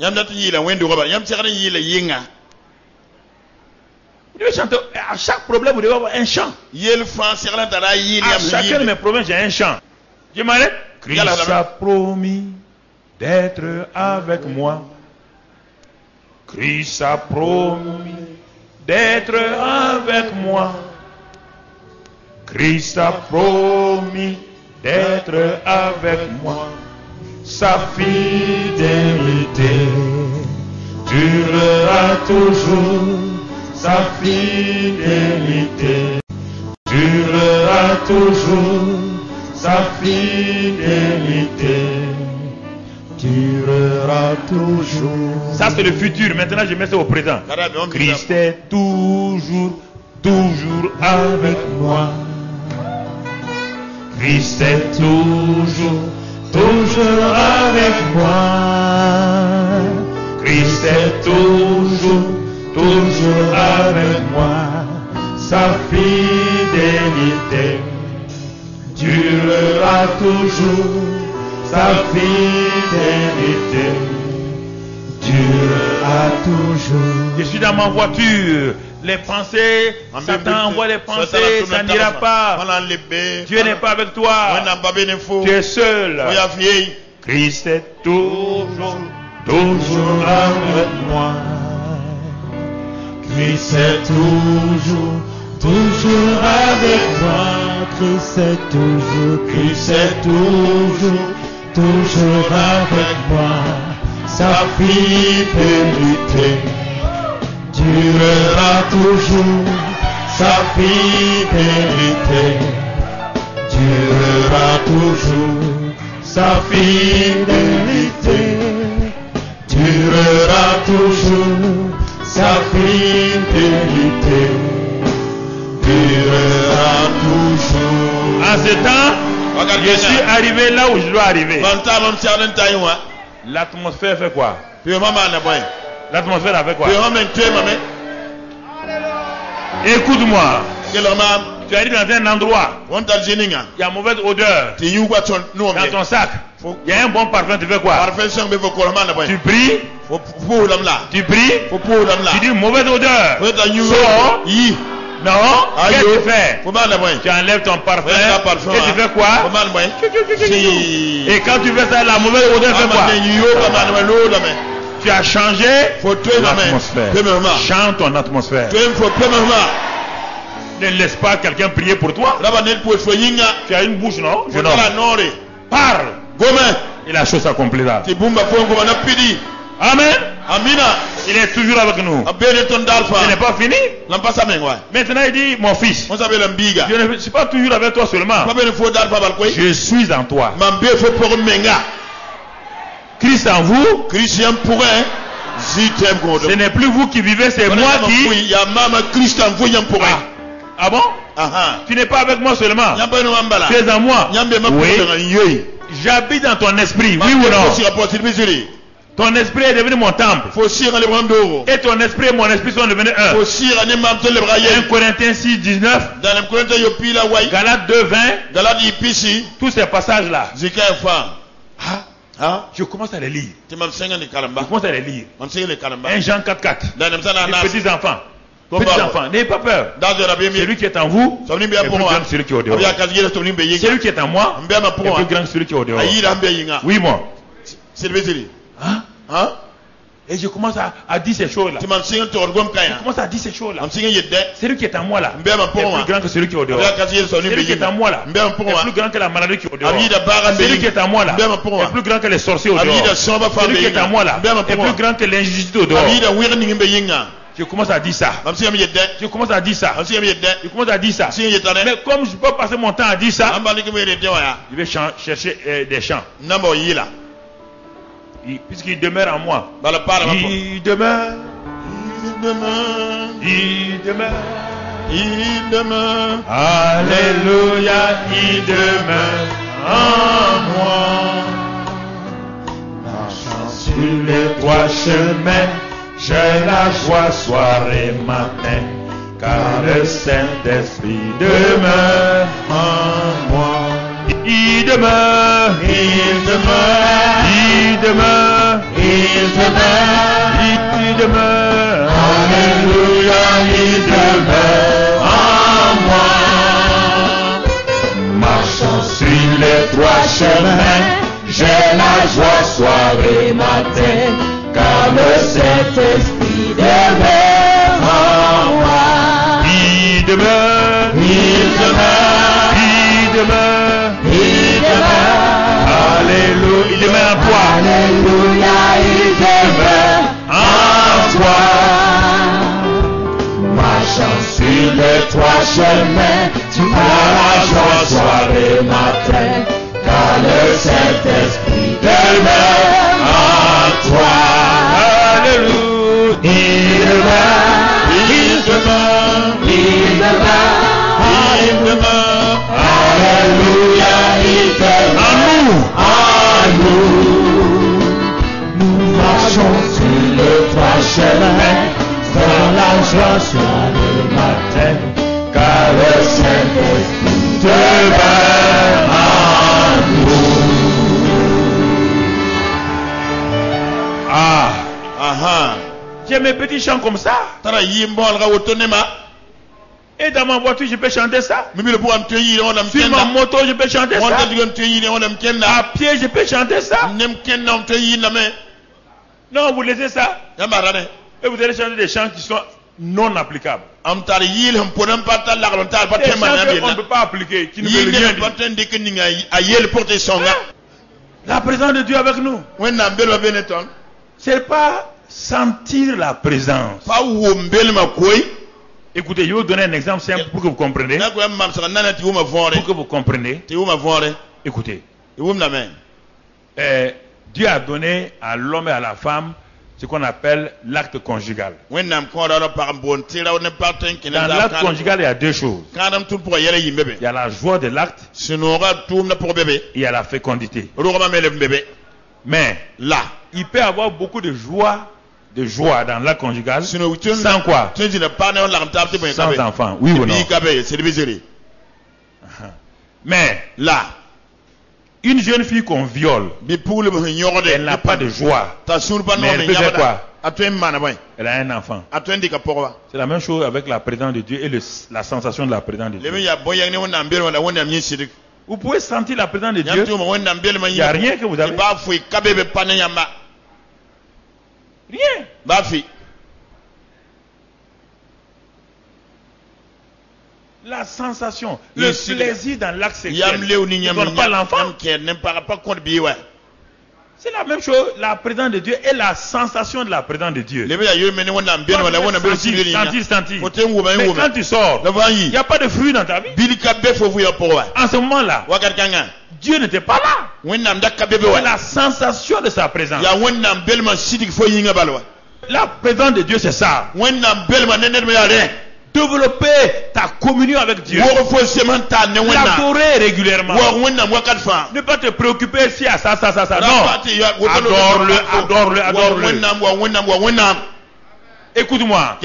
Vous devez chanter. À chaque problème, vous devez avoir un chant. Yel fan serlan tara yil À yam chacun de mes problèmes, j'ai un chant. Je m'arrête. Christ a promis d'être avec moi. Christ a promis d'être avec moi. Christ a promis d'être avec moi. Sa fidélité durera toujours. Sa fidélité durera toujours. Sa fidélité durera toujours. Ça c'est le futur. Maintenant je mets ça au présent. Christ est toujours, toujours avec moi. Christ est toujours, toujours avec moi. Christ est toujours, toujours avec moi. Sa fidélité durera toujours. Sa fidélité durera toujours. Je suis dans ma voiture. Les pensées, Satan envoie les pensées, ça n'ira pas. Dieu n'est pas avec toi. Tu es seul. Christ est toujours, toujours avec moi. Christ est toujours, toujours avec moi. Christ est toujours, toujours avec moi. Sa fidélité durera toujours. Sa fidélité durera toujours. Sa fidélité durera toujours. Sa fidélité durera toujours. En ce temps, je suis arrivé là où je dois arriver. L'atmosphère fait quoi? L'atmosphère a fait quoi? Écoute-moi. Tu arrives dans un endroit. Il y a mauvaise odeur. Dans ton sac. Il y a un bon parfum. Tu fais quoi? Tu pries. Tu pries. Tu dis mauvaise odeur. Sors. Non. Qu'est-ce que tu fais? Tu enlèves ton parfum. Et tu fais quoi? Et quand tu fais ça, la mauvaise odeur fait quoi? Tu as changé l'atmosphère. Change ton atmosphère. Ne laisse pas quelqu'un prier pour toi. Tu as une bouche, non? Je non. Parle. Et la chose s'accomplira. Amen. Il est toujours avec nous. Ce n'est pas fini. Maintenant il dit, mon fils, je ne suis pas toujours avec toi seulement. Je suis en toi. Christ en vous. Ce n'est plus vous qui vivez, c'est moi qui. Ah bon? Tu n'es pas avec moi seulement. Tu es en moi. Oui. J'habite dans ton esprit. Oui ou non? Ton esprit est devenu mon temple. Et ton esprit et mon esprit sont devenus un. 1 Corinthiens 6, 19. Galates 2, 20. Tous ces passages-là. Je commence à les lire. Je commence à les lire. 1 Jean 4, 4. Les petits enfants. Petits enfants, n'ayez pas peur. Celui qui est en vous est plus grand que celui qui est au dehors. Celui qui est en moi est plus grand que celui qui est au dehors. Oui, moi. Et je commence à dire ces choses-là. Je commence à dire ces choses-là. Celui qui est en moi là est plus grand que celui qui est au dehors. Celui qui est en moi là est plus grand que la maladie qui est au dehors. Celui qui est en moi là est plus grand que les sorciers au dehors. Celui qui est en moi là est plus grand que l'injustice au dehors. Je commence à dire ça. Je commence à dire ça. Je commence à dire ça. Mais comme je peux passer mon temps à dire ça, je vais chercher des chants. Puisqu'il demeure en moi. Il demeure. Il demeure. Il demeure. Alléluia, il demeure en moi. Marchant sur les trois chemins, j'ai la joie soir et matin, car le Saint-Esprit demeure en moi. Il demeure, il demeure, il demeure, il demeure, il demeure. Alléluia, il demeure en moi. Marchant sur les trois chemins, j'ai la joie soir et matin, car le Saint-Esprit demeure en moi. Il demeure, Il demeure, il demeure, il demeure, alléluia, il demeure en toi. alléluia, il demeure en toi. Marchant sur les trois chemins, tu as la joie soir et matin, car le Saint-Esprit demeure en toi. Alléluia, Il demeure, il demeure, il demeure, il demeure, alléluia, il demeure en nous. Nous marchons sur le trois chemins, dans la joie soir et matin, car le Saint-Esprit demeure en nous. ah, Aha. j'ai mes petits chants comme ça. Tara yimbol ga wotonema. Et dans ma voiture, je peux chanter ça. Mimi le pour am teyi on am Sur ma kenna. moto, je peux chanter On ça. ta digon teyi on am À kenna. pied, je peux chanter ça. Nem kenna on teyi na me. Non, vous laissez ça. Yamarane. Et vous allez chanter des chants qui sont non applicables. Am tar yil hum podam patal la on tar Des patel chants man na qu'on ne peut bi. pas appliquer, qui ne veulent Yil rien ne dire. patel de keninga ayel porter songa. La présence de Dieu avec nous. When na belo beneton. C'est pas sentir la présence. Pa wo mbel ma koy. Écoutez, je vais vous donner un exemple simple pour que vous compreniez. Na ko am mam sa nana ti wo ma vore. Pour que vous compreniez. Ti wo ma vore. Écoutez. Ti wo na me. Dieu a donné à l'homme et à la femme ce qu'on appelle l'acte conjugal. When nam ko ra par bon tira on parten ken Dans l'acte conjugal, il y a deux choses. Kanam tout pour yere yimbebe. Il y a la joie de l'acte Sinora tout na pour bébé. et il y a la fécondité. Ro ma mele bébé. Mais Là. il peut y avoir beaucoup de joie dans l'acte conjugal Sinon sans quoi? Tu ne pas na la table te Sans enfant, oui ou non? Bi kabe, c'est bizarre. Mais Là. une jeune fille qu'on viole, Bi pour le nyoro de. elle n'a pas de joie. Ta sur pas non Mais elle peut faire quoi? Atuen mana boy. Elle a un enfant. Atuen di kaporwa. C'est la même chose avec la présence de Dieu et la sensation de la présence de Le Dieu. ya boy ne wona mbel wala wona myi sidik. Vous pouvez sentir la présence de Dieu. Nyam tu mo wona mbel ma Il n'y a rien que vous avez. Ba fu kabe be pana yamba. Rien. Ba fi. La sensation, le Ici, plaisir dans l'acte sexuel. Yam leu ni Ne nyam donne pas l'enfant. Yam qui ne parle pas contre bi ouais. C'est la même chose, la présence de Dieu et la sensation de la présence de Dieu. Le ya yo meni wona mbel wala wona mbel Sentir, sibili. sentir. Pote nguma Mais nguma. quand tu sors, Le il vanyi. n'y a pas de fruit dans ta vie. Bili kabe fo fu ya porwa. En ce moment-là, Wakat kanga. Dieu n'était pas là. Wonna mda kabe be C'est ouais. la sensation de sa présence. Ya wonna mbel ma sidik fo yinga balwa. La présence de Dieu, c'est ça. Wonna mbel ma nenet me yare. Développer ta communion avec Dieu. Wo fo semanta ne wonna. L'adorer régulièrement. Wo wonna wakat fa. Ne pas te préoccuper si à ça. Non. Adore-le. Adore-le. Écoute-moi.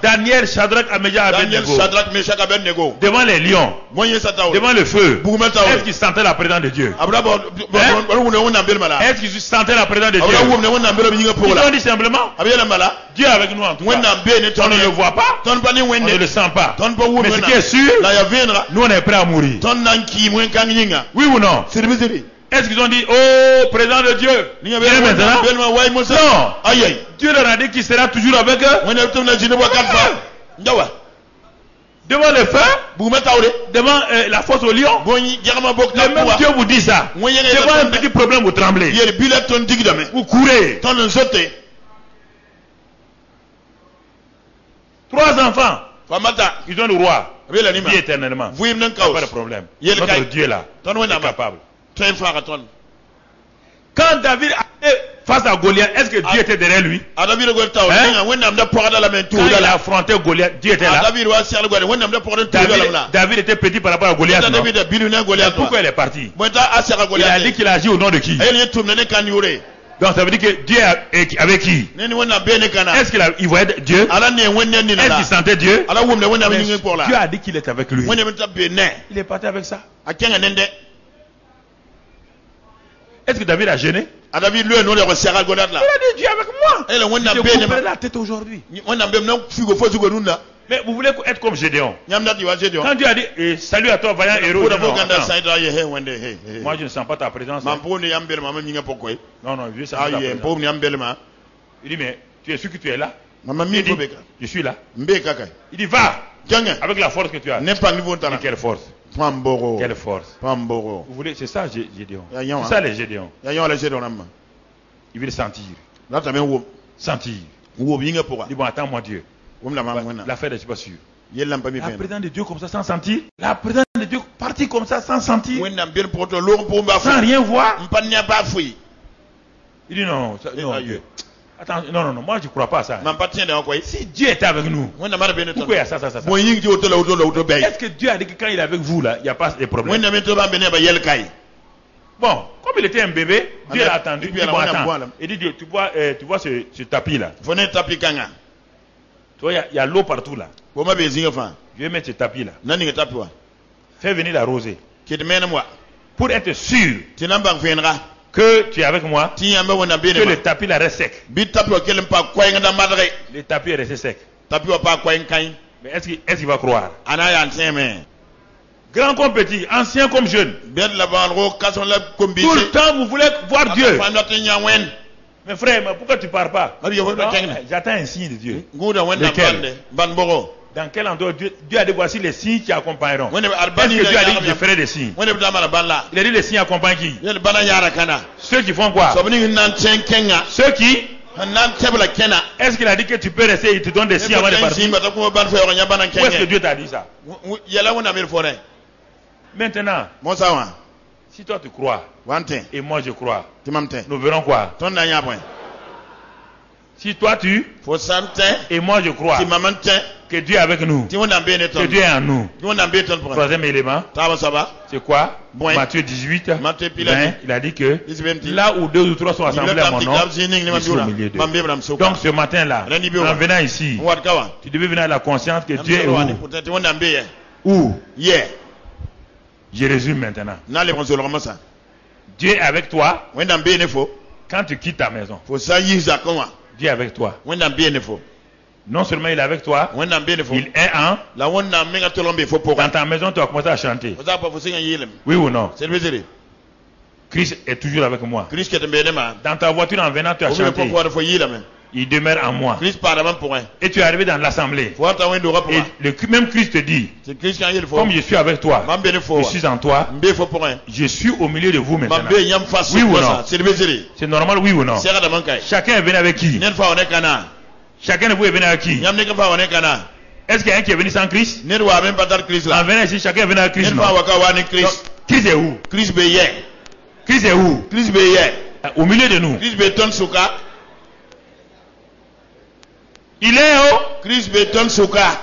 Daniel, Shadrach, Abednego. Daniel, Shadrach, Meshach, Abednego. Devant les lions. Moyen Sataoul. Devant le feu. Bugumeta. Est-ce qu'ils sentaient la présence de Dieu? Est-ce Est-ce qu'ils sentaient la présence de Dieu? Ils Ils ont dit simplement, Dieu est avec nous en tout cas. On ne le voit pas, on ne le sent pas. Mais ce qui est sûr, nous on est prêts à mourir. Oui ou non? Est-ce qu'ils ont dit, oh, présent de Dieu? Viens maintenant. Non. Dieu leur a dit qu'il sera toujours avec eux. Devant le feu, devant la fosse au lion. Le même Dieu vous dit ça. Devant un petit problème, vous tremblez. Vous courez. 3 enfants. Ils ont le roi. Vie éternellement. Pas de problème. Notre Dieu là est capable. Quand David était face à Goliath, est-ce que Dieu était derrière lui? Quand il a affronté Goliath, Dieu était là. David était petit par rapport à Goliath. Non? Pourquoi il est parti? Il a dit qu'il agit au nom de qui? Donc ça veut dire que Dieu est avec qui? Est-ce qu'il voyait Dieu? Est-ce qu'il sentait Dieu? Dieu a dit qu'il est avec lui. Il est parti avec ça. Est-ce que David a gêné? Il a dit Dieu est avec moi. Je te couperai la tête aujourd'hui. Mais vous voulez être comme Gédéon. Nyam dat you Gédéon. Quand Dieu a dit salut à toi, vaillant héros, Pour il dit, non, ganda attends. saida ye he wende he. Moi je ne sens pas ta présence. Mam pour ni yambel mama nyinga pokoi. Non, non, je sens Ah pas ta ye présence. pour ni yambel ma. Il dit, mais tu es sûr que tu es là? Mama Il mi dit, ko beka. je suis là. Mbeka kai. Il dit, va, Janga. avec la force que tu as. Ne pas niveau Il tana. dit, quelle force? Pamboro. Quelle force? Pamboro. Vous voulez, c'est ça Gédéon. Ya yon, C'est ça les Gédéons. Ya yon la Gédéon nam. Il veut sentir. Là ta men wo. Sentir. Wo yinga poka. Il dit, bon, attends, moi Dieu. Wom la mam wona. L'affaire, je ne suis pas sûr. Yelam pa mi La fen. présence de Dieu comme ça sans sentir. La présence de Dieu partie comme ça sans sentir. Wenda mbel poto lo pour mba Sans rien voir. Mpanya ba fui. Il dit non, non, Ah, Dieu. Attends, non, moi je ne crois pas à ça. Mam pa tiende ko. Si Dieu était avec nous, Wenda mara bene pourquoi il y a ça? Bon yingi auto bay. Est-ce que Dieu a dit que quand il est avec vous là, il n'y a pas de problème? Wenda men to ba bene ba yel kai. Bon, comme il était un bébé, Dieu Ah, l'a attendu. et Il puis dit, bon, alors, on a attends. boire, là. Il dit, Dieu, tu vois ce tapis là. Fone tapi kanga. Tu vois, il y a l'eau partout là. Bo ma be zinga fa. Je vais mettre ce tapis là. Nani nga tapi wa. Fais venir la rosée. Ki de mena moi. Pour être sûr Tinamba fenra. que tu es avec moi, Ti yamba wona que bene. le tapis là reste sec. Bi tapi wa kelem pa kwai nga da madre. Le tapis est resté sec. Tapi wa pa kwai kai. Mais est-ce qu'il va croire? Ana ya nseme. Grand comme petit, ancien comme jeune. Bed la ban ro kason la kombise. Tout le temps, vous voulez voir Dieu. Fa note nyawen. Mais frère, mais pourquoi tu ne pars pas? Ari yo Non, kenga. j'attends un signe de Dieu. Nguda wenda Lequel? bande. Ban boro. Dans quel endroit Dieu a dit voici les signes qui accompagneront. Wenda Est-ce arbani que Dieu a dit que je ya. ferai des signes? Wenda bda mara ban la. Il a dit les signes accompagnent qui? Yel bana yara kana. Ceux qui font quoi? Sobni nan kenga. Ceux qui? Nan tebla kena. Est-ce qu'il a dit que tu peux rester, il te donne des signes avant de partir? Bata ko ban fa nya ban Où est-ce que kenga. Dieu t'a dit ça? Yela wona mir fore. Maintenant, Mo sawa. si toi tu crois Wante. et moi je crois, Timamte. nous verrons quoi? Ton na nya point. Si toi tu Fo sante. et moi je crois Timamante. que Dieu est avec nous, Ti wona bene ton. que Dieu est en nous. Ti wona be ton pour. Troisième élément, Taba saba. c'est quoi? Bon. Matthieu 18, Matthieu Pilate. 20, il a dit que Isbemti. là où deux ou trois sont assemblés à mon nom, je suis au milieu d'eux. Donc, Donc ce matin-là, en venant ici, tu devais venir à la conscience que Dieu est où? Où? Yeah. Je résume maintenant. Nale konso lo masa. Dieu est avec toi Wenda mbene fo. quand tu quittes ta maison. Fo sa yiza konwa. Dieu est avec toi. Wenda mbene fo. Non seulement il est avec toi, Wenda mbene fo. il est en. La wonna menga tolombe fo pour. Dans ta maison, tu as commencé à chanter. Fo za pa fo singa yilem. Oui ou non? C'est le zéro. Christ est toujours avec moi. Christ qui est mbene ma. Dans ta voiture en venant, tu as Fo me chanté. pour fo yilem. Il demeure en moi. Christ par avant pour un. Et tu es arrivé dans l'assemblée. Fo ta wendo rap. Et même Christ te dit, C'est Christ qui a yil fo. comme je suis avec toi, Mbene fo. je suis en toi, Mbe fo pour un. je suis au milieu de vous maintenant. Mbe yam face. Oui ou non? C'est le zéro. C'est normal, oui ou non? C'est da mankai. Chacun est venu avec qui? Nen fa on kana. Chacun de vous est venu avec qui? Nyam ne ka fa on kana. Est-ce qu'il y a un qui est venu sans Christ? Nen wa même pas dar Christ En là. venant ici, chacun est venu avec Christ. Nen Non? fa wa ka wa ne Donc, Christ. Christ est où? Christ be ye. Christ est où? Christ be ye. Au milieu de nous. Christ be ton suka. Il est où? Christ be ton suka.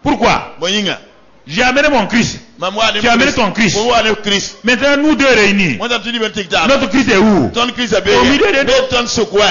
Pourquoi? Boyinga. J'ai amené mon Christ. Mamwa de. Tu as amené ton Christ. Pour wa ne Christ. Maintenant, nous deux réunis. Moi tu dis ben tikta. Notre Christ est où? Ton Christ be Au milieu de ye. nous. Be ton suka.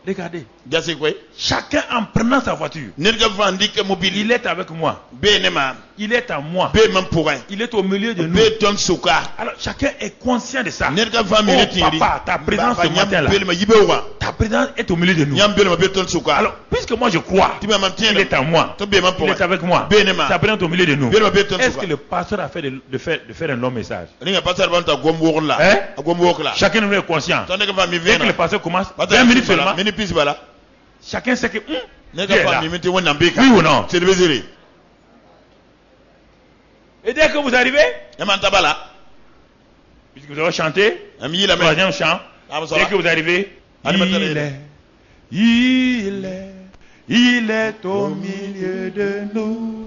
Regardez. Gase quoi? Chacun en prenant sa voiture. Nen ka fa ndike mobile. Il est avec moi. Be ne ma. Il est à moi. Be même pour un. Il est au milieu de nous. Be ton suka. Alors chacun est conscient de ça. Nen ka fa mi Oh, ne tindi. papa, ta présence ce matin-là. Be ma yibe wa. Ta présence est au milieu de nous. Nyam be ma be ton suka. Alors, puisque moi je crois, tu m'as il est à moi. To be même pour Il un. est avec moi. Benema. Sa présence est au milieu de nous. Be ma be ton Est-ce suka. que le pasteur a fait de faire un long message? Ringa passer banta gombo la. Hein? Gombo la. Chacun de nous est conscient. Ton ne ka fa mi Dès que le vena. pasteur commence, 20 minutes seulement, Mini pis bala. chacun sait que Ne Dieu est ka là. fa mi meti wona mbeka. Oui ou non? C'est le zéro. Et dès que vous arrivez, Yaman tabala. puisque vous avez chanté, Ami la me. troisième chant, Ah, dès que vous arrivez, Animateur il est là. est au milieu de nous.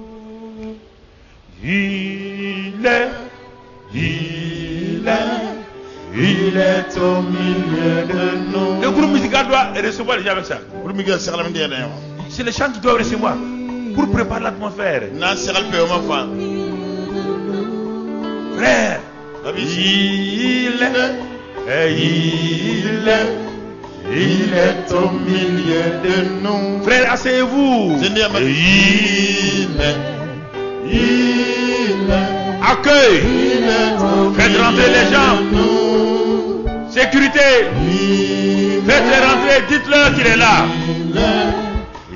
Il est au milieu de nous. Le groupe musical doit recevoir les gens avec ça. Pour mi ga sagal mi ndene. C'est les chants qui doivent recevoir pour préparer l'atmosphère. Na sagal pe o ma fa. Frère, Abi il est au milieu de nous. Frère, asseyez-vous. Zindi ama. Accueil. Faites rentrer les gens. Sécurité. Faites-les rentrer. Dites-leur qu'il est là.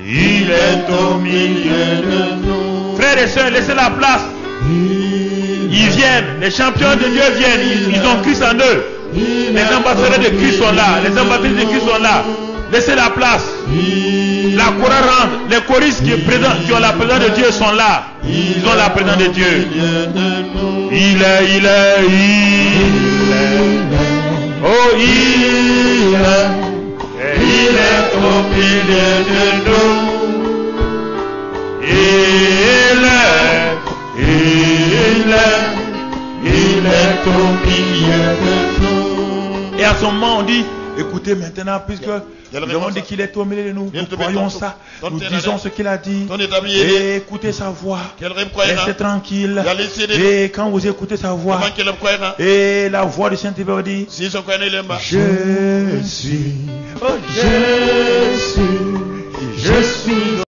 Il est au milieu de nous. Frères et sœurs, laissez la place. Ils viennent, les champions de Dieu viennent, ils ont Christ en eux. Les ambassadeurs de Christ sont là, les ambassadeurs de Christ sont là. Laissez la place. La chorale rentre, les choristes qui ont la présence de Dieu sont là. Ils ont la présence de Dieu. Il est. Oh, il est au milieu de nous. Il est au milieu de nous. Et à ce moment, on dit, écoutez maintenant, puisque nous avons dit qu'il est au milieu de nous, nous croyons ça, nous disons ce qu'il a dit, et écoutez sa voix, restez tranquille, et quand vous écoutez sa voix, et la voix du Saint-Esprit dit, je suis